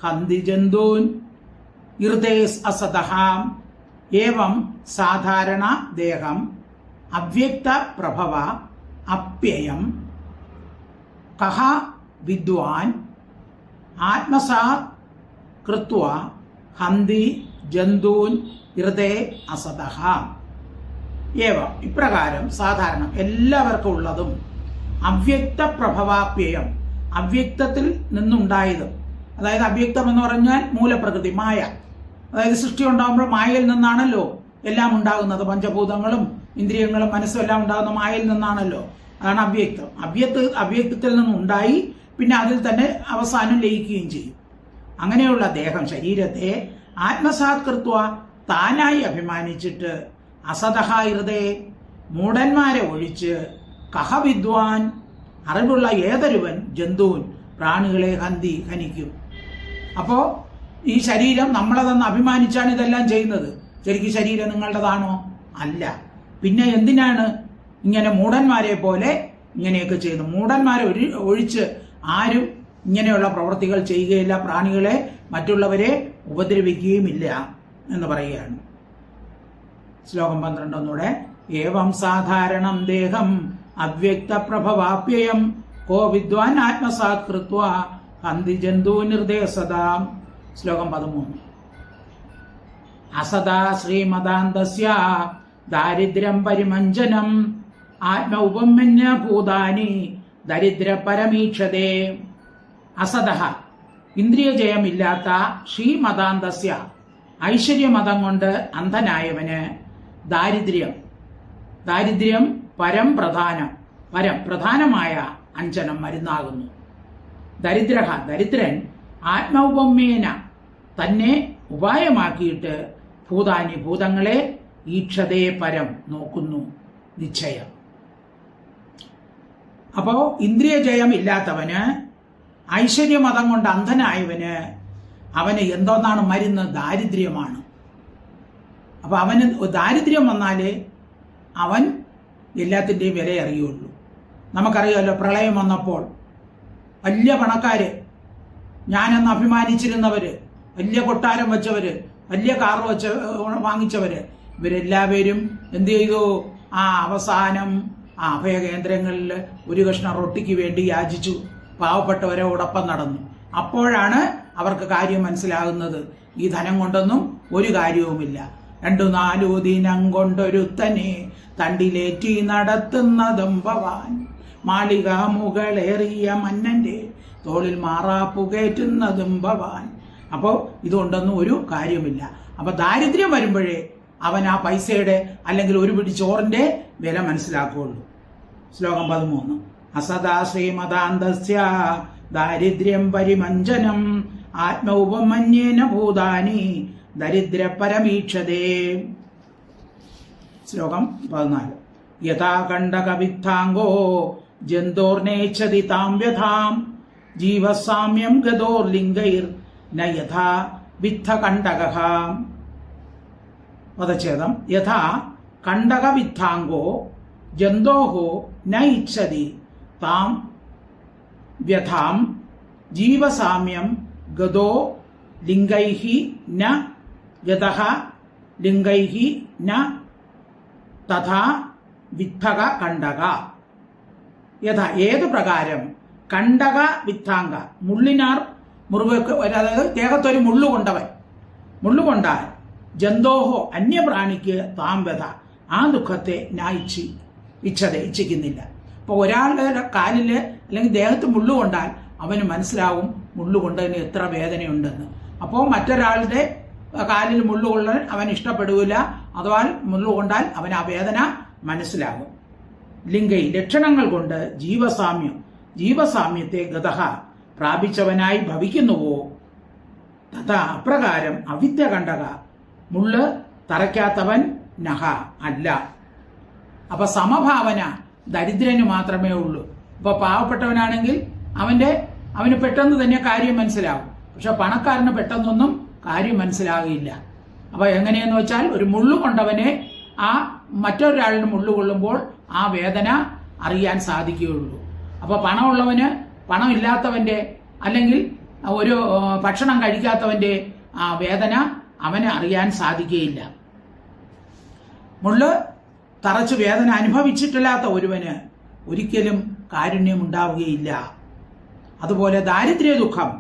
ഹന്തി ജന്തൂൻ ഇർദേസ് അസതഃ. ഏവം സാധാരണ ദേഹം അവ്യക്ത പ്രഭവ അപ്യയം കഹ വിദ്വാൻ ആത്മസാത് കൃത്വാ ഹന്തി ജന്തൂൻ ഇർദേ അസതഃ. ഏവം, ഇപ്രകാരം സാധാരണ എല്ലാവർക്കും ഉള്ളതും അവ്യക്ത പ്രഭവാപ്യയം, അവ്യക്തത്തിൽ നിന്നുണ്ടായതും. അതായത് അവ്യക്തം എന്ന് പറഞ്ഞാൽ മൂലപ്രകൃതി, മായ. അതായത് സൃഷ്ടി ഉണ്ടാകുമ്പോൾ മായയിൽ നിന്നാണല്ലോ എല്ലാം ഉണ്ടാകുന്നത്. പഞ്ചഭൂതങ്ങളും ഇന്ദ്രിയങ്ങളും മനസ്സും എല്ലാം ഉണ്ടാകുന്ന മായയിൽ നിന്നാണല്ലോ. അതാണ് അവ്യക്തം. അവ്യക്തത്തിൽ നിന്നുണ്ടായി, പിന്നെ അതിൽ തന്നെ അവസാനം ലയിക്കുകയും ചെയ്യും. അങ്ങനെയുള്ള ദേഹം, ശരീരത്തെ ആത്മസാത്കൃത്വ, താനായി അഭിമാനിച്ചിട്ട്, അസതഹ ഹൃദയ, മൂഢന്മാരെ ഒഴിച്ച്, കഹ വിദ്വാൻ, അറിവുള്ള ഏതൊരുവൻ, ജന്തുവിൻ, പ്രാണികളെ ഹനിക്കും. അപ്പോ ഈ ശരീരം നമ്മളതെന്ന് അഭിമാനിച്ചാണ് ഇതെല്ലാം ചെയ്യുന്നത്. ശരിക്കും ശരീരം നിങ്ങളുടേതാണോ? അല്ല. പിന്നെ എന്തിനാണ് ഇങ്ങനെ മൂഢന്മാരെ പോലെ ഇങ്ങനെയൊക്കെ ചെയ്യുന്നത്? മൂഢന്മാരെ ഒഴിച്ച് ആരും ഇങ്ങനെയുള്ള പ്രവൃത്തികൾ ചെയ്യുകയില്ല, പ്രാണികളെ മറ്റുള്ളവരെ ഉപദ്രവിക്കുകയുമില്ല എന്ന് പറയുകയാണ്. ശ്ലോകം 12 ഒന്നുകൂടെ. ഏവം സാധാരണം ദേഹം അവ്യക്ത പ്രഭവാപ്യയം കോ വിദ്വാൻ ആത്മസാത് കൃത്വാ ഹന്തി ജന്തു നിർദ്ദേശതാം. ശ്ലോകം 13. അസദാ ശ്രീമദാന്തസ്യ ദാരിദ്ര്യം പരിമഞ്ജനം ആത്മൗപമന്യ ഭൂതാനി ദരിദ്ര പരമീക്ഷതേ. അസതഃ ഇന്ദ്രിയജയമില്ലാത്ത ശ്രീമതാന്തസ്യ ഐശ്വര്യമതം കൊണ്ട് അന്ധനായവന് ദാരിദ്ര്യം പ്രധാനമായ അഞ്ജനം മരുന്നാകുന്നു. ദരിദ്രൻ ആത്മൗപമ്യേന തന്നെ ഉപായമാക്കിയിട്ട് ഭൂതങ്ങളെ ഈക്ഷതേ പരം നോക്കുന്നു നിശ്ചയം. അപ്പോ ഇന്ദ്രിയജയം ഇല്ലാത്തവന്, ഐശ്വര്യമതം കൊണ്ട് അന്ധനായവന്, അവന് എന്തോന്നാണ് മരുന്ന്? ദാരിദ്ര്യമാണ്. അപ്പൊ അവന് ദാരിദ്ര്യം വന്നാലേ അവൻ എല്ലാത്തിൻ്റെയും വില അറിയുള്ളൂ. നമുക്കറിയാമല്ലോ, പ്രളയം വന്നപ്പോൾ വലിയ പണക്കാര്, ഞാനെന്ന് അഭിമാനിച്ചിരുന്നവര്, വലിയ കൊട്ടാരം വെച്ചവര്, വലിയ കാർ വാങ്ങിച്ചവര്, ഇവരെല്ലാവരും എന്ത് ചെയ്തു? അവസാനം അഭയകേന്ദ്രങ്ങളിൽ ഒരു കഷ്ണം റൊട്ടിക്ക് വേണ്ടി യാചിച്ചു, പാവപ്പെട്ടവരോടൊപ്പം നടന്നു. അപ്പോഴാണ് അവർക്ക് കാര്യം മനസ്സിലാകുന്നത്, ഈ ധനം കൊണ്ടൊന്നും ഒരു കാര്യവുമില്ല. 2-4 ദിനം കൊണ്ടൊരുത്തനെ തണ്ടിലേറ്റി നടത്തുന്നതും ഭവാൻ, മാളിക മുകളേറിയ മന്നന്റെ തോളിൽ മാറാപ്പു കയറ്റുന്നതും ഭവാൻ. അപ്പോൾ ഇതുകൊണ്ടൊന്നും ഒരു കാര്യമില്ല. അപ്പൊ ദാരിദ്ര്യം വരുമ്പോഴേ അവൻ ആ പൈസയുടെ അല്ലെങ്കിൽ ഒരു പിടി ചോറിന്റെ വില മനസ്സിലാക്കുകയുള്ളൂ. ശ്ലോകം 13. അസദാ ശ്രീമതാന്തസ്യ ദാരിദ്ര്യം പരിമഞ്ജനം ആത്മൗപമന്യേന ഭൂതാനി ദരിദ്ര പരമീക്ഷതേ. ശ്ലോകം 14. യഥാ കണ്ടകവിത്താംഗോ ജന്തോർനേച്ഛതി താം വ്യഥാം ജീവസാമ്യം ഗതോർലിംഗൈർ ന യഥാ വിത്തകണ്ടകഃ. പദച്ഛേദം. യഥാ കണ്ടകവിത്താംഗോ ജന്തോഹോ ന ഇച്ഛതി താം വ്യഥാം ജീവസാമ്യം ഗതോ ലിംഗൈഹി ന യതഃ ലിംഗൈഹി ന തഥാ വിത്തക കണ്ടക. യഥാ ഏതു പ്രകാരം കണ്ടക വിത്താംഗ മുള്ളിനാർ മുറിവ്, അതായത് ദേഹത്തൊരു മുള്ളുകൊണ്ടാൽ ജന്തോഹോ അന്യപ്രാണിക്ക് താം വ്യഥ ആ ദുഃഖത്തെ ഇച്ഛിക്കുന്നില്ല. അപ്പോൾ ഒരാളുടെ കാലില് അല്ലെങ്കിൽ ദേഹത്ത് മുള്ളുകൊണ്ടാൽ അവന് മനസ്സിലാവും മുള്ളുകൊണ്ടതിന് എത്ര വേദനയുണ്ടെന്ന്. അപ്പോൾ മറ്റൊരാളുടെ കാലിൽ മുള്ളുകൊള്ളാൻ അവൻ ഇഷ്ടപ്പെടില്ല, അഥവാ മുള്ളുകൊണ്ടാൽ അവൻ ആ വേദന മനസ്സിലാകും. ലിംഗൈ ലക്ഷണങ്ങൾ കൊണ്ട് ജീവസാമ്യത്തെ ഗതഃ പ്രാപിച്ചവനായി ഭവിക്കുന്നുവോ തഥാ അപ്രകാരം അവിദ്യ കണ്ടക മുള്ള് തറയ്ക്കാത്തവൻ നഹ അല്ല. അപ്പൊ സമഭാവന ദരിദ്രന് മാത്രമേ ഉള്ളൂ. ഇപ്പൊ പാവപ്പെട്ടവനാണെങ്കിൽ അവന് പെട്ടെന്ന് തന്നെ കാര്യം മനസ്സിലാവും. പക്ഷെ പണക്കാരന് പെട്ടെന്നൊന്നും കാര്യം മനസ്സിലാകില്ല. അപ്പൊ എങ്ങനെയെന്ന് വെച്ചാൽ ഒരു മുള്ളു കൊണ്ടവനെ മറ്റൊരാളിന് മുള്ളു കൊള്ളുമ്പോൾ ആ വേദന അറിയാൻ സാധിക്കുകയുള്ളൂ. അപ്പൊ പണമുള്ളവന് പണമില്ലാത്തവന്റെ അല്ലെങ്കിൽ ഒരു ഭക്ഷണം കഴിക്കാത്തവന്റെ ആ വേദന അവന് അറിയാൻ സാധിക്കുകയില്ല. മുള്ള് തറച്ച് വേദന അനുഭവിച്ചിട്ടില്ലാത്ത ഒരുവന് ഒരിക്കലും കാരുണ്യം ഉണ്ടാവുകയില്ല. അതുപോലെ ദാരിദ്ര്യ ദുഃഖം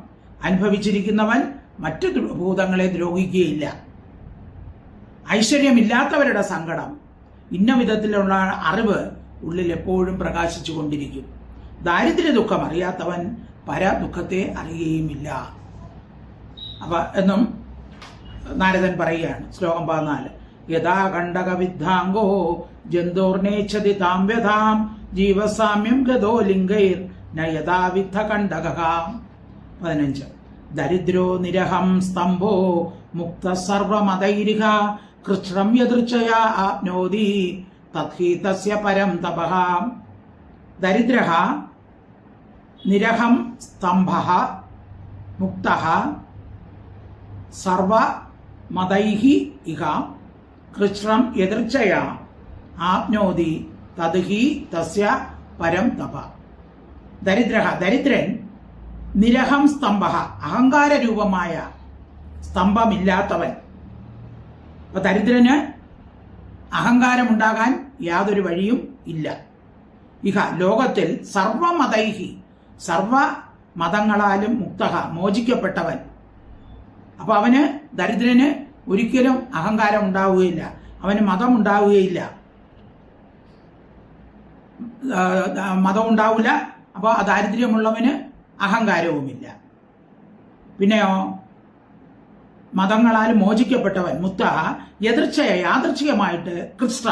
അനുഭവിച്ചിരിക്കുന്നവൻ മറ്റു ഭൂതങ്ങളെ ദ്രോഹിക്കുകയില്ല. ഐശ്വര്യമില്ലാത്തവരുടെ സങ്കടം ഇന്ന വിധത്തിലുള്ള അറിവ് ഉള്ളിൽ എപ്പോഴും പ്രകാശിച്ചു കൊണ്ടിരിക്കും. ദാരിദ്ര്യ ദുഃഖം അറിയാത്തവൻ പരദുഃഖത്തെ അറിയുകയുമില്ല. എന്നും നാരദൻ പറയുകയാണ്. ശ്ലോകം 14. യഥാ കണ്ടക വിദ്ധാംഗോ ജന്തോർനേച്ഛതി താം വ്യഥാം ജീവസാമ്യം ഗതോ ലിംഗൈർ ന യഥാ വിദ്ധ കണ്ടകഃ. 15. ദരിദ്രോ നിരഹം സ്തംഭോ മുക്ത സർവമതൈരിഹ കൃഷ്ണം യദൃച്ഛയാ ആപ്നോതി തത്ഹി തസ്യ പരം തപഃ. ദരിദ്രഃ നിരഹം സ്തംഭഃ മുക്തഃ സർവമതൈഹി ഇഹ കൃഷ്ണം യദൃച്ഛയാ ആപ്നോതി തദ്ഹി തസ്യ പരം തപഃ. ദരിദ്രൻ നിരഹം സ്തംഭഃ അഹങ്കാര രൂപമായ സ്തംഭമില്ലാത്തവൻ. അപ്പൊ ദരിദ്രന് അഹങ്കാരമുണ്ടാകാൻ യാതൊരു വഴിയും ഇല്ല. ഇഹ ലോകത്തിൽ സർവമതൈഹി സർവ മതങ്ങളാലും മുക്തഃ മോചിക്കപ്പെട്ടവൻ. അപ്പൊ ദരിദ്രന് ഒരിക്കലും അഹങ്കാരം ഉണ്ടാവുകയില്ല. അവന് മതം ഉണ്ടാവുകയില്ല, മതം ഉണ്ടാവില്ല. അപ്പോൾ ആ ദാരിദ്ര്യമുള്ളവന് അഹങ്കാരവുമില്ല. പിന്നെയോ മതങ്ങളാൽ മോചിക്കപ്പെട്ടവൻ മുക്ത യാദൃച്ഛികമായിട്ട് കൃഷ്ണ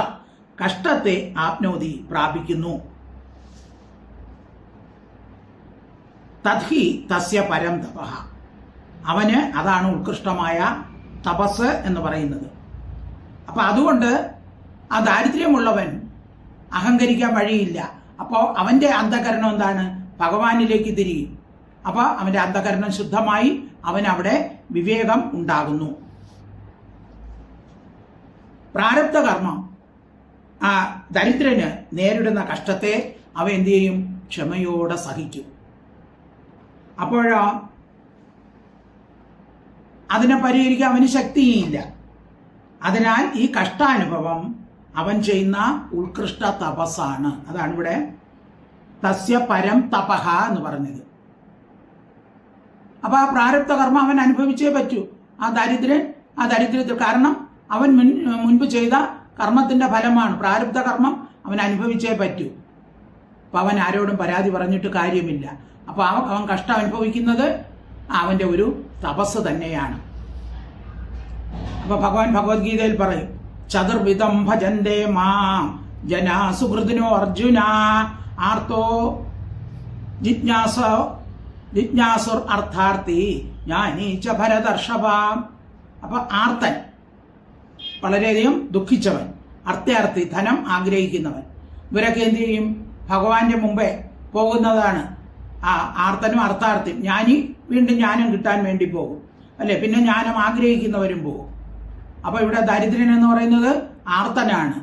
കഷ്ടത്തെ ആപ്നോതി പ്രാപിക്കുന്നു. തദ്ഹി തസ്യ പരം തപഃ, അവന് അതാണ് ഉത്കൃഷ്ടമായ തപസ് എന്ന് പറയുന്നത്. അപ്പൊ അതുകൊണ്ട് ആ ദാരിദ്ര്യമുള്ളവൻ അഹങ്കരിക്കാൻ വഴിയില്ല. അപ്പോൾ അവന്റെ അന്ധകരണം എന്താണ്? ഭഗവാനിലേക്ക് തിരിയും. അപ്പൊ അവന്റെ അന്ധകരണം ശുദ്ധമായി അവനവിടെ വിവേകം ഉണ്ടാകുന്നു. പ്രാരബ്ധ കർമ്മം ആ ദരിദ്രന് നേരിടുന്ന കഷ്ടത്തെ അവ എന്ത് ചെയ്യും? ക്ഷമയോടെ സഹിക്കും. അപ്പോഴോ അതിനെ പരിഹരിക്കാൻ അവന് ശക്തിയില്ല. അതിനാൽ ഈ കഷ്ടാനുഭവം അവൻ ചെയ്യുന്ന ഉത്കൃഷ്ട തപസ്സാണ്. അതാണ് ഇവിടെ തസ്യ പരം തപഃ എന്ന് പറഞ്ഞത്. അപ്പൊ ആ പ്രാരബ്ധ കർമ്മം അവൻ അനുഭവിച്ചേ പറ്റൂ. ആ ദരിദ്രത്തിൽ കാരണം അവൻ മുൻപ് ചെയ്ത കർമ്മത്തിന്റെ ഫലമാണ്. പ്രാരബ്ധ കർമ്മം അവൻ അനുഭവിച്ചേ പറ്റൂ. അപ്പൊ അവൻ ആരോടും പരാതി പറഞ്ഞിട്ട് കാര്യമില്ല. അപ്പൊ അവൻ കഷ്ടം അനുഭവിക്കുന്നത് അവന്റെ ഒരു തപസ് തന്നെയാണ്. അപ്പൊ ഭഗവാൻ ഭഗവത്ഗീതയിൽ പറയും, ചതുർവിധം ഭജന്തേ മാം ജനാ സുഹൃദിനോ അർജുന ആർത്തോ ജിജ്ഞാസുർ അർത്ഥാർത്ഥി ജ്ഞാനീച്ച ഭരതർഷഭ. അപ്പൊ ആർത്തൻ വളരെയധികം ദുഃഖിച്ചവൻ, അർത്ഥാർത്ഥി ധനം ആഗ്രഹിക്കുന്നവൻ, ഇവരൊക്കെ എന്ത് ചെയ്യും? ഭഗവാന്റെ മുമ്പേ പോകുന്നതാണ്. ആ ആർത്തനും അർത്ഥാർത്ഥിയും. ജ്ഞാനി വീണ്ടും ജ്ഞാനം കിട്ടാൻ വേണ്ടി പോകും, അല്ലെ? പിന്നെ ജ്ഞാനം ആഗ്രഹിക്കുന്നവരും പോകും. അപ്പൊ ഇവിടെ ദരിദ്രൻ എന്ന് പറയുന്നത് ആർത്തനാണ്.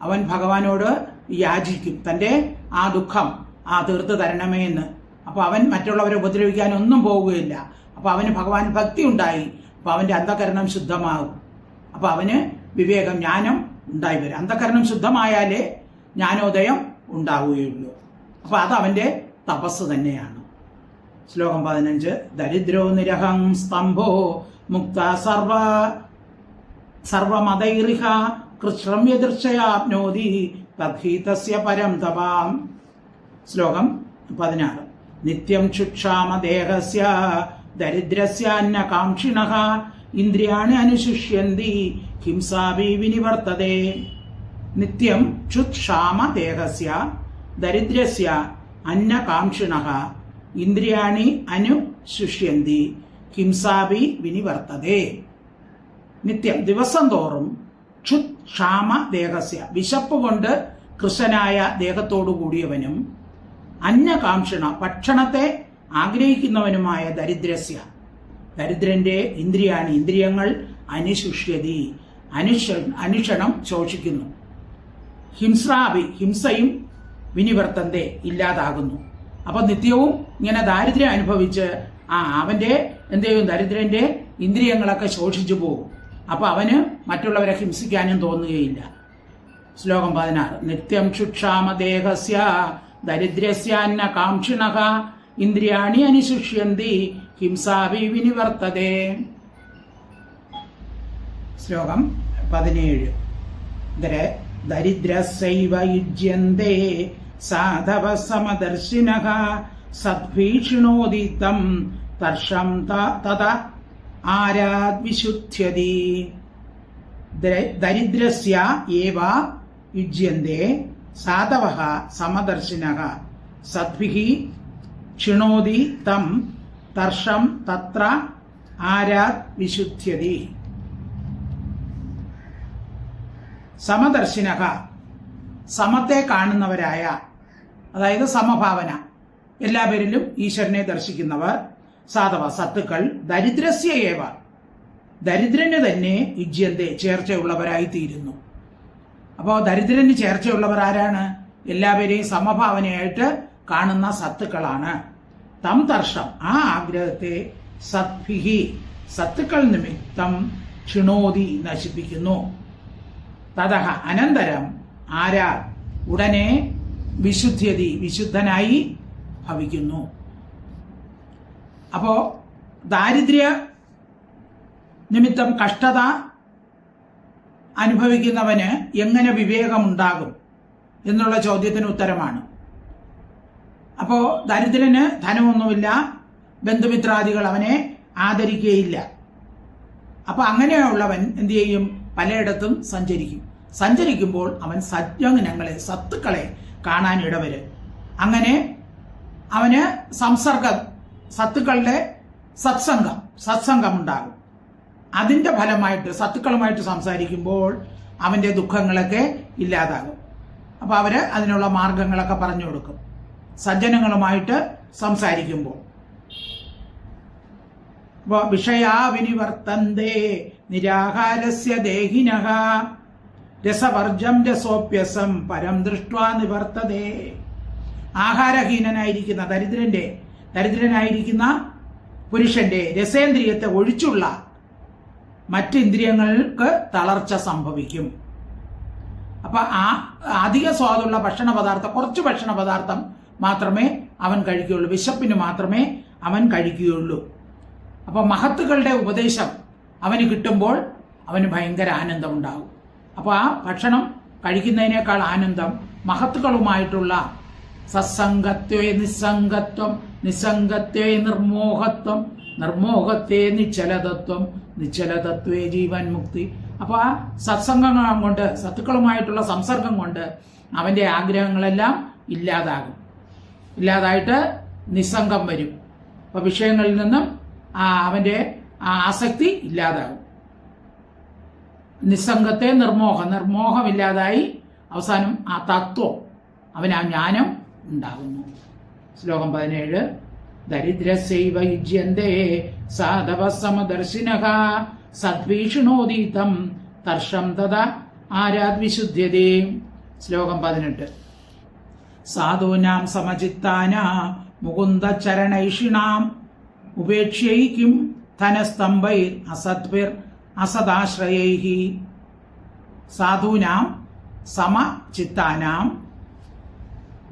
അവൻ ഭഗവാനോട് യാചിക്കും തന്റെ ആ ദുഃഖം തീർത്ത് തരണമേ എന്ന്. അപ്പൊ അവൻ മറ്റുള്ളവരെ ഉപദ്രവിക്കാനൊന്നും പോവുകയില്ല. അപ്പൊ അവന് ഭഗവാൻ ഭക്തി ഉണ്ടായി. അപ്പൊ അവന്റെ അന്ധകരണം ശുദ്ധമാകും. അപ്പൊ അവന് വിവേകം, ജ്ഞാനം ഉണ്ടായി വരും. അന്ധകരണം ശുദ്ധമായാലേ ജ്ഞാനോദയം ഉണ്ടാവുകയുള്ളൂ. അപ്പൊ അത് അവന്റെ തപസ് തന്നെയാണ്. ശ്ലോകം 15. ദരിദ്രോ നിരഹം സ്തംഭോ മുക്ത സർവമതൈറിഹ കൃഷ്ണം യദൃച്ഛയാപ്നോതി തദ്ഹി തസ്യ പരം തപാം. ശ്ലോകം 16. നിത്യം ക്ഷുക്ഷാമ ദേഹസ്യ ദരിദ്രസ്യ അന്നകാംക്ഷിണഃ ഇന്ദ്രിയാണി അനുശുഷ്യന്തി ഹിംസാഭി വിനിവർത്തതേ. നിത്യം ക്ഷുക്ഷാമ ദേഹസ്യ ദരിദ്രസ്യ അന്നകാംക്ഷിണഃ ഇന്ദ്രിയാണി അനുശുഷ്യന്തി ഹിംസാഭി വിനിവർത്തതേ. നിത്യം ദിവസം തോറും ക്ഷുക്ഷാമ ദേഹസ്യ വിശപ്പ് കൊണ്ട് കൃശനായ ദേഹത്തോടു കൂടിയവനും അന്നകാംക്ഷിണ ഭക്ഷണത്തെ ആഗ്രഹിക്കുന്നവനുമായ ദരിദ്രന്റെ ഇന്ദ്രിയങ്ങൾ അനുശുഷ്യതി അനുക്ഷണം ശോഷിക്കുന്നു. ഹിംസയും വിനിവർത്തന്റെ ഇല്ലാതാകുന്നു. അപ്പൊ നിത്യവും ഇങ്ങനെ ദാരിദ്ര്യം അനുഭവിച്ച് അവന്റെ എന്ത് ചെയ്യും? ദരിദ്രന്റെ ഇന്ദ്രിയങ്ങളൊക്കെ ശോഷിച്ചു പോകും. അപ്പൊ അവന് മറ്റുള്ളവരെ ഹിംസിക്കാനും തോന്നുകയില്ല. ശ്ലോകം 16. നിത്യം ക്ഷുക്ഷാമ ദേഹസ്യ ദരിദ്രസ്യ അന്നകാംക്ഷിണഃ ഇന്ദ്രിയാണി അനുശുഷ്യന്തി ഹിംസാഭി വിനിവർത്തതേ. ശ്ലോകം 17. ദരിദ്രസ്സൈവ യുജ്യന്തേ സാധവ സമദർശിനഃ സദ്ഭീഷിണോതി തം തർഷം തത ആരാദ്വിശുദ്ധ്യതി. ദരിദ്രസ്യ ഏവ യുജ്യന്തേ സാധവഃ സമദർശിനഃ സദ്ഭിഃ ക്ഷിണോതി തം തർഷം തത്ര ആരാദ്വിശുദ്ധ്യതി. സമദർശിനഃ സമത്തെ കാണുന്നവരായ, അതായത് സമഭാവന, എല്ലാവരിലും ഈശ്വരനെ ദർശിക്കുന്നവർ, സാധവ സത്തുക്കൾ, ദരിദ്രസ്യ ഏവ ദരിദ്രന് തന്നെ യുജ്യന്തേ ചേർച്ചയുള്ളവരായി തീരുന്നു. അപ്പോൾ ദരിദ്രന് ചേർച്ചയുള്ളവർ ആരാണ്? എല്ലാവരെയും സമഭാവനയായിട്ട് കാണുന്ന സത്തുക്കളാണ്. തം തർഷം ആ ആഗ്രഹത്തെ സദ്ഭിഹി സത്തുക്കൾ നിമിത്തം ക്ഷിണോതി നശിപ്പിക്കുന്നു. തതഹ അനന്തരം ആരാ ഉടനെ വിശുദ്ധ്യതി വിശുദ്ധനായി ഭവിക്കുന്നു. അപ്പോ ദാരിദ്ര്യ നിമിത്തം കഷ്ടത അനുഭവിക്കുന്നവന് എങ്ങനെ വിവേകമുണ്ടാകും എന്നുള്ള ചോദ്യത്തിന് ഉത്തരമാണ്. അപ്പോ ദരിദ്രന് ധനമൊന്നുമില്ല, ബന്ധുമിത്രാദികൾ അവനെ ആദരിക്കുകയില്ല. അപ്പൊ അങ്ങനെയുള്ളവൻ എന്തു ചെയ്യും? പലയിടത്തും സഞ്ചരിക്കുമ്പോൾ അവൻ സജ്ജനങ്ങളെ, സത്തുക്കളെ കാണാൻ ഇടവരും. അങ്ങനെ അവന് സത്തുക്കളുടെ സത്സംഗം ഉണ്ടാകും. അതിന്റെ ഫലമായിട്ട് സത്തുക്കളുമായിട്ട് സംസാരിക്കുമ്പോൾ അവന്റെ ദുഃഖങ്ങളൊക്കെ ഇല്ലാതാകും. അപ്പൊ അവര് അതിനുള്ള മാർഗങ്ങളൊക്കെ പറഞ്ഞു കൊടുക്കും സജ്ജനങ്ങളുമായിട്ട് സംസാരിക്കുമ്പോൾ. വിഷയാ വിനിവർത്തന്തേ നിരാഹാരസ്യ ദേഹിനഃ രസവർജം രസോപ്യസം പരം ദൃഷ്ട്വാ നിവർത്തതേ. ആഹാരഹീനനായിരിക്കുന്ന ദരിദ്രനായിരിക്കുന്ന പുരുഷന്റെ രസേന്ദ്രിയത്തെ ഒഴിച്ചുള്ള മറ്റിന്ദ്രിയങ്ങൾക്ക് തളർച്ച സംഭവിക്കും. അപ്പൊ അധിക സ്വാദുള്ള കുറച്ച് ഭക്ഷണ പദാർത്ഥം മാത്രമേ അവൻ കഴിക്കുകയുള്ളൂ, വിശപ്പിന് മാത്രമേ അവൻ കഴിക്കുകയുള്ളൂ. അപ്പൊ മഹത്തുക്കളുടെ ഉപദേശം അവന് കിട്ടുമ്പോൾ അവന് ഭയങ്കര ആനന്ദം ഉണ്ടാകും. അപ്പൊ ആ ഭക്ഷണം കഴിക്കുന്നതിനേക്കാൾ ആനന്ദം മഹത്തുക്കളുമായിട്ടുള്ള സത്സംഗത്വേ നിസ്സംഗത്വം, നിസ്സംഗത്വേ നിർമോഹത്വം, നിർമോഹത്വേ നിശ്ചലതത്വം, നിശ്ചലതത്വേ ജീവൻ മുക്തി. അപ്പൊ ആ സത്സംഗം കൊണ്ട്, സത്തുക്കളുമായിട്ടുള്ള സംസർഗം കൊണ്ട് അവന്റെ ആഗ്രഹങ്ങളെല്ലാം ഇല്ലാതായിട്ട് നിസ്സംഗം വരും. അപ്പൊ വിഷയങ്ങളിൽ നിന്നും അവന്റെ ആസക്തി ഇല്ലാതാകും. നിസ്സംഗത്തെ നിർമോഹമില്ലാതായി അവസാനം ആ തത്വം, അവന് ആ ജ്ഞാനം ഉണ്ടാകുന്നു. ശ്ലോകം 17. ദരിദ്രസ്യൈവ യുജ്യന്തേ സാധവ സമദർശിനഃ സദ്വീഷിണോദീതം തർഷം തഥാ ആരാദ്വിശുദ്ധ്യതേ. ശ്ലോകം 18. സാധൂനാം സമചിത്താനാം മുകുന്ദചരണൈഷിണാം ഉപേക്ഷ്യൈകിം ധനസ്തംഭൈർ അസദ്ഭിർ അസദാശ്രയൈഃ. സാധൂനാം സമചിത്താനാം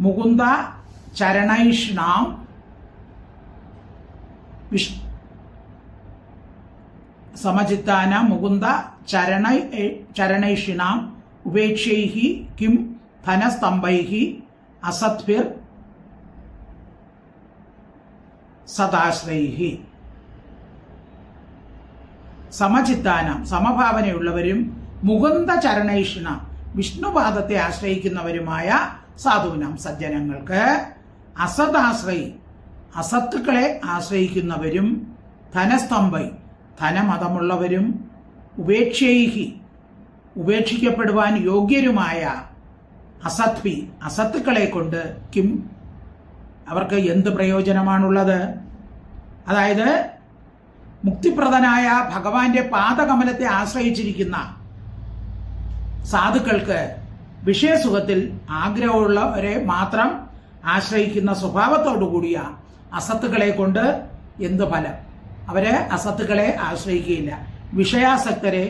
മുകുന്ദ ചരണൈഷ്ണാം സമചിത്താനാം മുകുന്ദ ചരണൈഷിണാം ഉപേക്ഷ്യൈഃ കിം ധനസ്തംഭൈഃ അസദ്ഭിർ സദാശ്രയൈഃ. സമചിത്താനാം സമഭാവനയുള്ളവരും മുകുന്ദ ചരണൈഷിണ വിഷ്ണുപാദത്തെ ആശ്രയിക്കുന്നവരുമായ സാധുവിനാം സജ്ജനങ്ങൾക്ക് അസത്തുക്കളെ ആശ്രയിക്കുന്നവരും ധനസ്തംഭൈ ധനമതമുള്ളവരും ഉപേക്ഷിക്കപ്പെടുവാൻ യോഗ്യരുമായ അസത്തുക്കളെ കൊണ്ട് കിം അവർക്ക് എന്ത് പ്രയോജനമാണുള്ളത്? അതായത് മുക്തിപ്രദനായ ഭഗവാന്റെ പാദകമലത്തെ ആശ്രയിച്ചിരിക്കുന്ന സാധുക്കൾക്ക് വിഷയസുഖത്തിൽ ആഗ്രഹമുള്ളവരെ മാത്രം ആശ്രയിക്കുന്ന സ്വഭാവത്തോടുകൂടിയ അസത്തുക്കളെ കൊണ്ട് എന്ത് ഫലം? അവരെ അസത്തുക്കളെ ആശ്രയിക്കുകയില്ല, വിഷയാസക്തരെ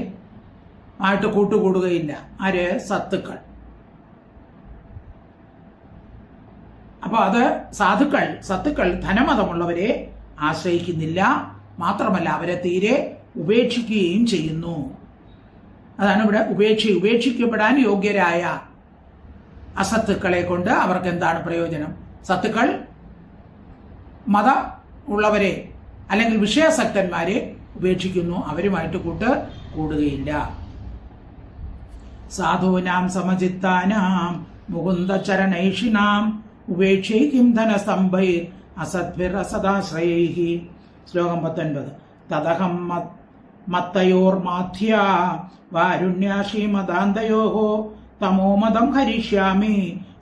ആയിട്ട് കൂട്ടുകൂടുകയില്ല. ആര്? സത്തുക്കൾ. അപ്പൊ അത് സത്തുക്കൾ ധനമതമുള്ളവരെ ആശ്രയിക്കുന്നില്ല, മാത്രമല്ല അവരെ തീരെ ഉപേക്ഷിക്കുകയും ചെയ്യുന്നു. അതാണ് ഇവിടെ ഉപേക്ഷിക്കപ്പെടാൻ യോഗ്യരായ അസത്തുക്കളെ കൊണ്ട് അവർക്ക് എന്താണ് പ്രയോജനം? സത്തുക്കൾ മത ഉള്ളവരെ അല്ലെങ്കിൽ വിഷയാസക്തന്മാരെ ഉപേക്ഷിക്കുന്നു, അവരുമായിട്ട് കൂടുകയില്ല. സാധൂനാം സമചിത്താനാം മുകുന്ദചരണൈഷിണാം ഉപേക്ഷൈകിം ധനസ്തംഭൈർ അസദ്ഭിർ അസദാശ്രയൈഃ. ശ്ലോകം 19. തദഹം മത്തയോർമാധ്യ വാരുണ്യാശ്രീമദാന്തയോഃ തമോമദം ഹരിഷ്യാമി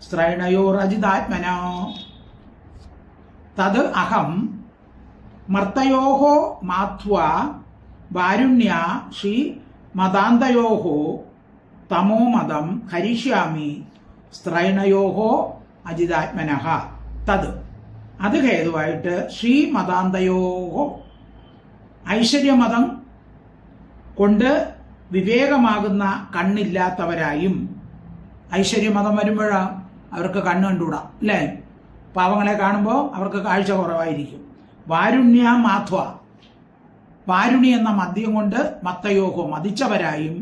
സ്ത്രൈണയോരജിതാത്മനോ. തത് അഹം മർത്തയോഃ മാധ്വാ വാരുണ്യ ശ്രീ മദാന്തയോഃ തമോമദം ഹരിഷ്യാമി സ്ത്രൈണയോഃ അജിതാത്മനഃ. തത് അത് ഹേതുവായിട്ട് ശ്രീമദാന്തയോഃ ഐശ്വര്യമതം കൊണ്ട് വിവേകമാകുന്ന കണ്ണില്ലാത്തവരായും, ഐശ്വര്യമതം വരുമ്പോഴാ അവർക്ക് കണ്ണ് കണ്ടുകൂടാ അല്ലേ? പാവങ്ങളെ കാണുമ്പോൾ അവർക്ക് കാഴ്ച കുറവായിരിക്കും. വാരുണ്യ മാധ്വ വാരുണി എന്ന മദ്യം കൊണ്ട് മത്തയോഹോ മതിച്ചവരായും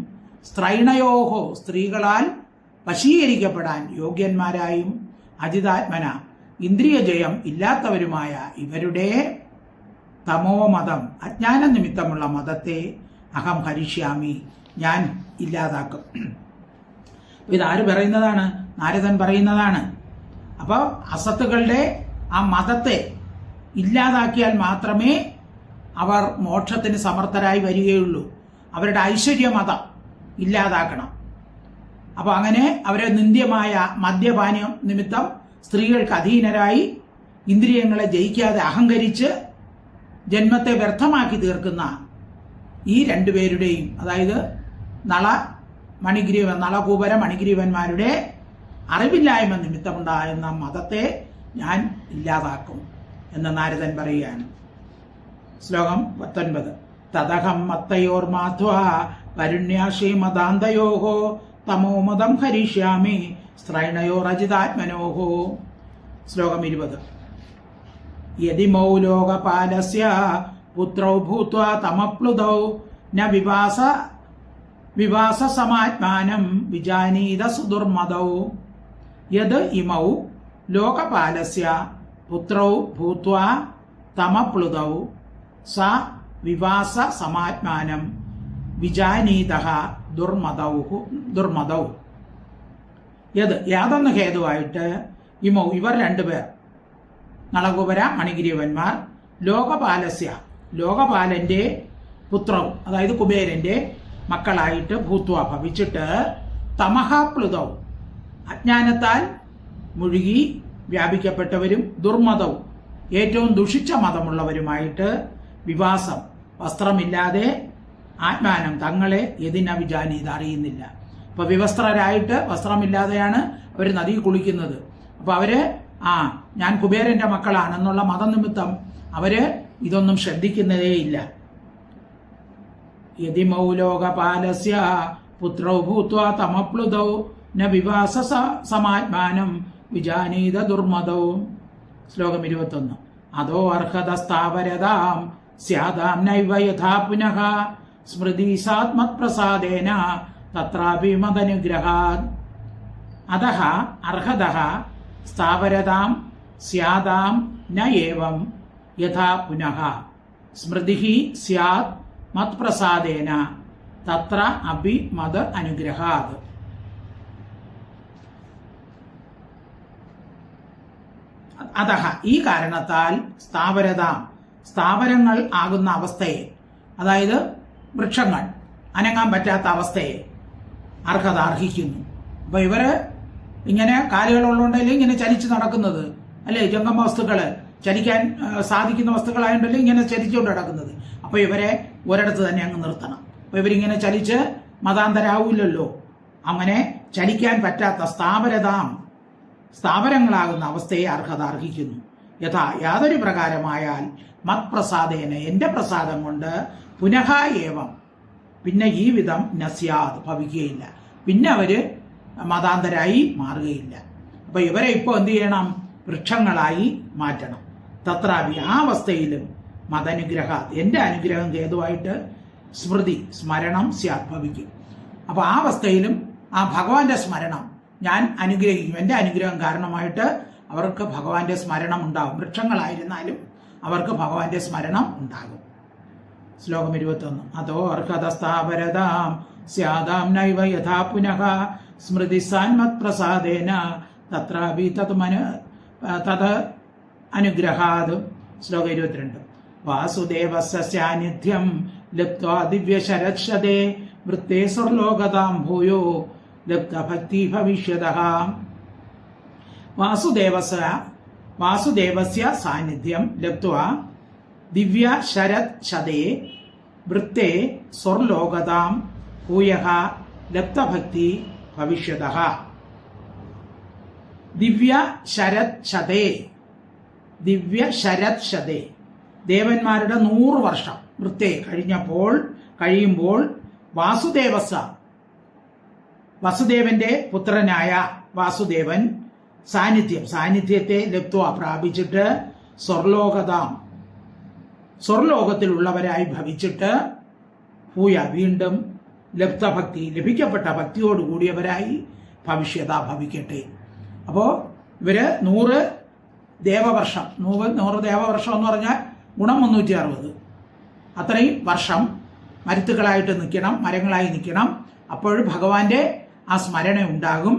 സ്ത്രൈണയോഹോ സ്ത്രീകളാൽ വശീകരിക്കപ്പെടാൻ യോഗ്യന്മാരായും അജിതാത്മന ഇന്ദ്രിയജയം ഇല്ലാത്തവരുമായ ഇവരുടെ തമോമതം അജ്ഞാന നിമിത്തമുള്ള മതത്തെ അഹം ഹരിഷ്യാമി ഞാൻ ഇല്ലാതാക്കും. ഇതാര് പറയുന്നതാണ്? നാരദൻ പറയുന്നതാണ്. അപ്പോൾ അസത്തുകളുടെ ആ മതത്തെ ഇല്ലാതാക്കിയാൽ മാത്രമേ അവർ മോക്ഷത്തിന് സമർത്ഥരായി വരികയുള്ളൂ. അവരുടെ ഐശ്വര്യമതം ഇല്ലാതാക്കണം. അപ്പോൾ അങ്ങനെ അവരെ നിന്ദ്യമായ മദ്യപാനം നിമിത്തം സ്ത്രീകൾക്ക് അധീനരായി ഇന്ദ്രിയങ്ങളെ ജയിക്കാതെ അഹങ്കരിച്ച് ജന്മത്തെ വ്യർത്ഥമാക്കി തീർക്കുന്ന ഈ രണ്ടുപേരുടെയും, അതായത് നളകൂപര മണിഗ്രീവന്മാരുടെ അറിവില്ലായ്മ നിമിത്തമുണ്ടാകുന്ന മതത്തെ ഞാൻ ഇല്ലാതാക്കും എന്ന് നാരദൻ പറയുകയാണ്. ശ്ലോകം 19. തദഹം മത്തയോർമാധ്വാ വരുണ്യാശേ മദാന്തയോഹോ തമോമതം ഹരിഷ്യാമി സ്ത്രൈണയോരജിതാത്മനോഹോ. ശ്ലോകം 20. യദിമൗ ലോകപാലസ്യ പുത്രൗ ഭൂത്വാ തമപ്ലുതൗ ന വിവാസ സമാത്മാനം വിജാനീത സുദുർമദൗ. യത് ഇമൗ ലോകപാലസ്യ പുത്രൗ ഭൂത്വാ തമപ്ലുതൗ സ വിവാസ സമാത്മാനം വിജാനീതഃ ദുർമദൗ. യാതൊന്ന് ഹേതുവായിട്ട് ഇമൗ ഇവർ രണ്ടുപേർ നളകുപര മണിഗ്രീവന്മാർ ലോകപാലന്റെ പുത്രവും, അതായത് കുബേരന്റെ മക്കളായിട്ട് ഭൂത്വ ഭവിച്ചിട്ട് തമഹാപ്ലുതവും അജ്ഞാനത്താൽ മുഴുകി വ്യാപിക്കപ്പെട്ടവരും ദുർമതവും ഏറ്റവും ദുഷിച്ച മതമുള്ളവരുമായിട്ട് വിവാസം വസ്ത്രമില്ലാതെ ആത്മാനം തങ്ങളെ യതിന വിജാനീത അറിയുന്നില്ല. അപ്പൊ വിവസ്ത്രരായിട്ട് വസ്ത്രമില്ലാതെയാണ് അവർ നദി കുളിക്കുന്നത്. അപ്പൊ അവര് ഞാൻ കുബേരന്റെ മക്കളാണെന്നുള്ള മതനിമിത്തം അവര് ഇതൊന്നും ശ്രദ്ധിക്കുന്നതേയില്ല. യതിമൗ ലോകപാലസ്യ പുത്രൗ ഭൂത്വാ തമപ്ലുതൗ ന വിവാസ സമാത്മാനം വിജാനീത ദുർമദൗ. ശ്ലോകം 21. അതോ അർഹത സ്ഥാവരതാം സ്യാദാം നൈവ യഥാ പുനഃ സ്മൃതി സാത്മത്പ്രസാദേന തത്രാപി മദനുഗ്രഹാത്. അതഃ അർഹതഃ സ്ഥാവരതാം സ്യാദാം ന ഏവം യഥാ പുനഃ സ്മൃതി സ്യാത് മത്പ്രസാദേന തത്ര അപി മദ അനുഗ്രഹാത്. അതഃ ഈ കാരണത്താൽ സ്ഥാവരങ്ങൾ ആകുന്ന അവസ്ഥയെ, അതായത് വൃക്ഷങ്ങൾ അനങ്ങാൻ പറ്റാത്ത അവസ്ഥയെ അർഹിക്കുന്നു. അപ്പൊ ഇവര് ഇങ്ങനെ കാലുകളുള്ളതുകൊണ്ടല്ലേ ഇങ്ങനെ ചലിച്ച് നടക്കുന്നത്, അല്ലെ? ജംഗമ വസ്തുക്കള് ചലിക്കാൻ സാധിക്കുന്ന വസ്തുക്കളായതുകൊണ്ടല്ലേ ഇങ്ങനെ ചലിച്ചുകൊണ്ട് നടക്കുന്നത്. അപ്പൊ ഇവരെ ഒരിടത്ത് തന്നെ അങ്ങ് നിർത്തണം. അപ്പൊ ഇവരിങ്ങനെ ചലിച്ച് മതാന്തരാവില്ലല്ലോ. അങ്ങനെ ചലിക്കാൻ പറ്റാത്ത സ്ഥാവരങ്ങളാകുന്ന അവസ്ഥയെ അർഹിക്കുന്നു. യാതൊരു പ്രകാരമായാൽ മത്പ്രസാദേന എന്റെ പ്രസാദം കൊണ്ട് പുനഃ ഏവം പിന്നെ ഈ വിധം നസ്യാത് ഭവിക്കുകയില്ല, പിന്നെ അവര് മതാന്തരായി മാറുകയില്ല. അപ്പൊ ഇവരെ ഇപ്പൊ എന്ത് ചെയ്യണം? വൃക്ഷങ്ങളായി മാറ്റണം. തത്രാപി ആ അവസ്ഥയിലും മതനുഗ്രഹ എന്റെ അനുഗ്രഹം ഹേതുവായിട്ട് സ്മരണം സ്യാത് ഭവിക്കും. അപ്പൊ ആ അവസ്ഥയിലും ആ ഭഗവാന്റെ സ്മരണം ഞാൻ അനുഗ്രഹിക്കും. എന്റെ അനുഗ്രഹം കാരണമായിട്ട് അവർക്ക് ഭഗവാന്റെ സ്മരണം ഉണ്ടാകും. വൃക്ഷങ്ങളായിരുന്നാലും അവർക്ക് ഭഗവാന്റെ സ്മരണം ഉണ്ടാകും. ശ്ലോകം 21. അതോ അർഹത സ്ഥാവരതാം സ്യാദാം നൈവ യഥാ പുനഃ സ്മൃതി സാൻമത്പ്രസാദേന തത്രാപി തത് അനുഗ്രഹാത്. ശ്ലോകം 22. വാസുദേവസ്യ സാന്നിധ്യം ലബ്ധ്വാ ദിവ്യശരക്ഷതേ വൃത്തേ സ്വർലോകതാം ഭൂയോ ലബ്ധഭക്തി ഭവിഷ്യതഃ. വാസുദേവസ്യ സാന്നിധ്യം ലബ്ധ്വാ ദിവ്യശരക്ഷതേ വൃത്തേ സ്വർലോകതാം ഭൂയഃ ലബ്ധഭക്തി ഭവിഷ്യതഃ. ദിവ്യശരക്ഷതേ ദേവന്മാരുടെ 100 വർഷം വൃത്തേ കഴിയുമ്പോൾ വസുദേവന്റെ പുത്രനായ വാസുദേവൻ സാന്നിധ്യത്തെ ലബ്ധ്വ പ്രാപിച്ചിട്ട് സ്വർലോകത്തിലുള്ളവരായി ഭവിച്ചിട്ട് വീണ്ടും ലബ്ധഭക്തി, ലഭിക്കപ്പെട്ട ഭക്തിയോടുകൂടിയവരായി ഭവിക്കട്ടെ. അപ്പോൾ ഇവര് 100 ദേവവർഷം, 100 ദേവവർഷം എന്ന് പറഞ്ഞാൽ ഗുണം 360, അത്രയും വർഷം മരുത്തുക്കളായിട്ട് നിൽക്കണം, മരങ്ങളായി നിൽക്കണം. അപ്പോൾ ഭഗവാന്റെ ആ സ്മരണ ഉണ്ടാകും.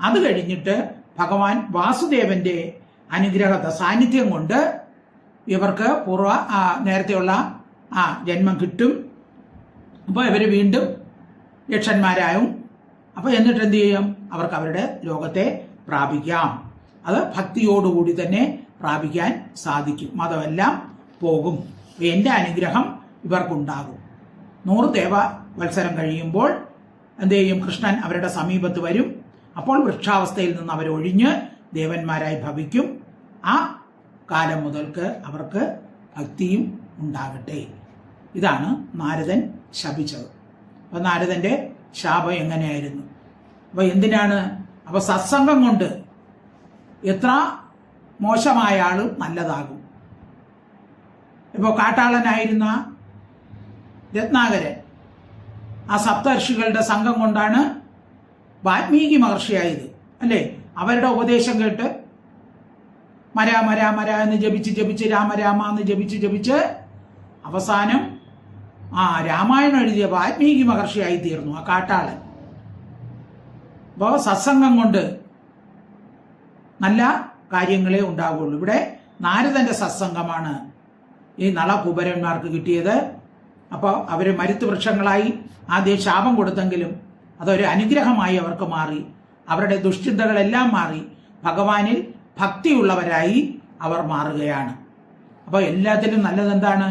അത് കഴിഞ്ഞിട്ട് ഭഗവാൻ വാസുദേവന്റെ അനുഗ്രഹ സാന്നിധ്യം കൊണ്ട് ഇവർക്ക് നേരത്തെയുള്ള ജന്മം കിട്ടും. അപ്പോൾ ഇവർ വീണ്ടും യക്ഷന്മാരായും. അപ്പോൾ എന്നിട്ട് എന്ത് ചെയ്യും? അവർക്ക് അവരുടെ ലോകത്തെ പ്രാപിക്കാം. അത് ഭക്തിയോടുകൂടി തന്നെ പ്രാപിക്കാൻ സാധിക്കും. മതമെല്ലാം പോകും. എൻ്റെ അനുഗ്രഹം ഇവർക്കുണ്ടാകും. 100 ദേവവത്സരം കഴിയുമ്പോൾ എന്ത് ചെയ്യും? കൃഷ്ണൻ അവരുടെ സമീപത്ത് വരും. അപ്പോൾ വൃക്ഷാവസ്ഥയിൽ നിന്ന് അവരൊഴിഞ്ഞ് ദേവന്മാരായി ഭവിക്കും. ആ കാലം മുതൽക്ക് അവർക്ക് ഭക്തിയും ഉണ്ടാകട്ടെ. ഇതാണ് നാരദൻ ശപിച്ചത്. അപ്പൊ നാരദന്റെ ശാപം എങ്ങനെയായിരുന്നു? അപ്പൊ എന്തിനാണ്? അപ്പൊ സത്സംഗം കൊണ്ട് എത്ര മോശമായ ആളും നല്ലതാകും. ഇപ്പൊ കാട്ടാളനായിരുന്ന രത്നാകരൻ ആ സപ്തർഷികളുടെ സംഘം കൊണ്ടാണ് വാൽമീകി മഹർഷിയായത്, അല്ലേ? അവരുടെ ഉപദേശം കേട്ട് മര മര മര എന്ന് ജപിച്ച് രാമ രാമ എന്ന് ജപിച്ച് അവസാനം രാമായണം എഴുതിയ വാൽമീകി മഹർഷിയായി തീർന്നു ആ കാട്ടാളൻ. അപ്പോൾ സത്സംഗം കൊണ്ട് നല്ല കാര്യങ്ങളെ ഉണ്ടാവുകയുള്ളൂ. ഇവിടെ നാരദന്റെ സത്സംഗമാണ് ഈ നളകുബരന്മാർക്ക് കിട്ടിയത്. അപ്പോൾ അവർ മരുത്ത് വൃക്ഷങ്ങളായി ആദ്യം ശാപം കൊടുത്തെങ്കിലും അതൊരു അനുഗ്രഹമായി അവർക്ക് മാറി. അവരുടെ ദുഷ്ചിന്തകളെല്ലാം മാറി ഭഗവാനിൽ ഭക്തിയുള്ളവരായി അവർ മാറുകയാണ്. അപ്പോൾ എല്ലാത്തിലും നല്ലതെന്താണ്?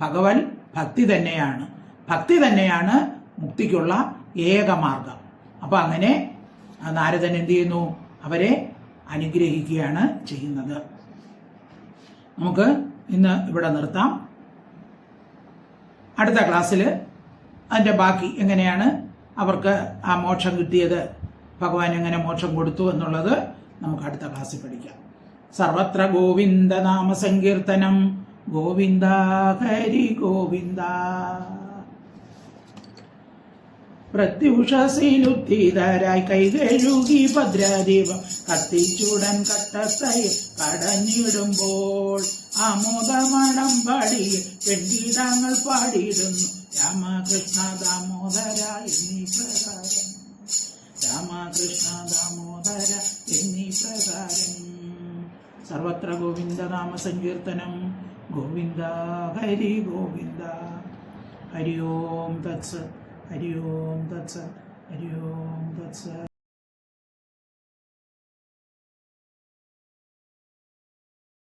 ഭഗവത് ഭക്തി തന്നെയാണ്. ഭക്തി തന്നെയാണ് മുക്തിക്കുള്ള ഏക മാർഗം. അപ്പോൾ അങ്ങനെ നാരദൻ എന്ത് ചെയ്യുന്നു? അവരെ അനുഗ്രഹിക്കുകയാണ് ചെയ്യുന്നത്. നമുക്ക് ഇന്ന് ഇവിടെ നിർത്താം. അടുത്ത ക്ലാസ്സിൽ അതിൻ്റെ ബാക്കി എങ്ങനെയാണ് അവർക്ക് ആ മോക്ഷം കിട്ടിയത്, ഭഗവാൻ എങ്ങനെ മോക്ഷം കൊടുത്തു എന്നുള്ളത് നമുക്ക് അടുത്ത ക്ലാസ്സിൽ പഠിക്കാം. സർവത്ര ഗോവിന്ദ നാമ സങ്കീർത്തനം. ഗോവിന്ദ ഹരി ഗോവിന്ദ. പ്രത്യുഷസിലുത്തിതരായി കൈകഴുകി ഭദ്രദീപം കത്തിച്ചുടൻ കട്ടത്തയിൽ കടഞ്ഞിടുമ്പോൾ ആമോദമണം പാടി പെൺകീടങ്ങൾ പാടിയിടുന്നു രാമകൃഷ്ണ ദാമോദര എന്നീ പ്രകാരം. രാമകൃഷ്ണ ദാമോദര എന്നീ പ്രകാരം. സർവത്ര ഗോവിന്ദ നാമ സങ്കീർത്തനം. ഗോവിന്ദ ഹരി ഗോവിന്ദ. ഹരി ഓം തത്സത്. ഹരി ഓം തത്സത്. ഹരി ഓം തത്സത്.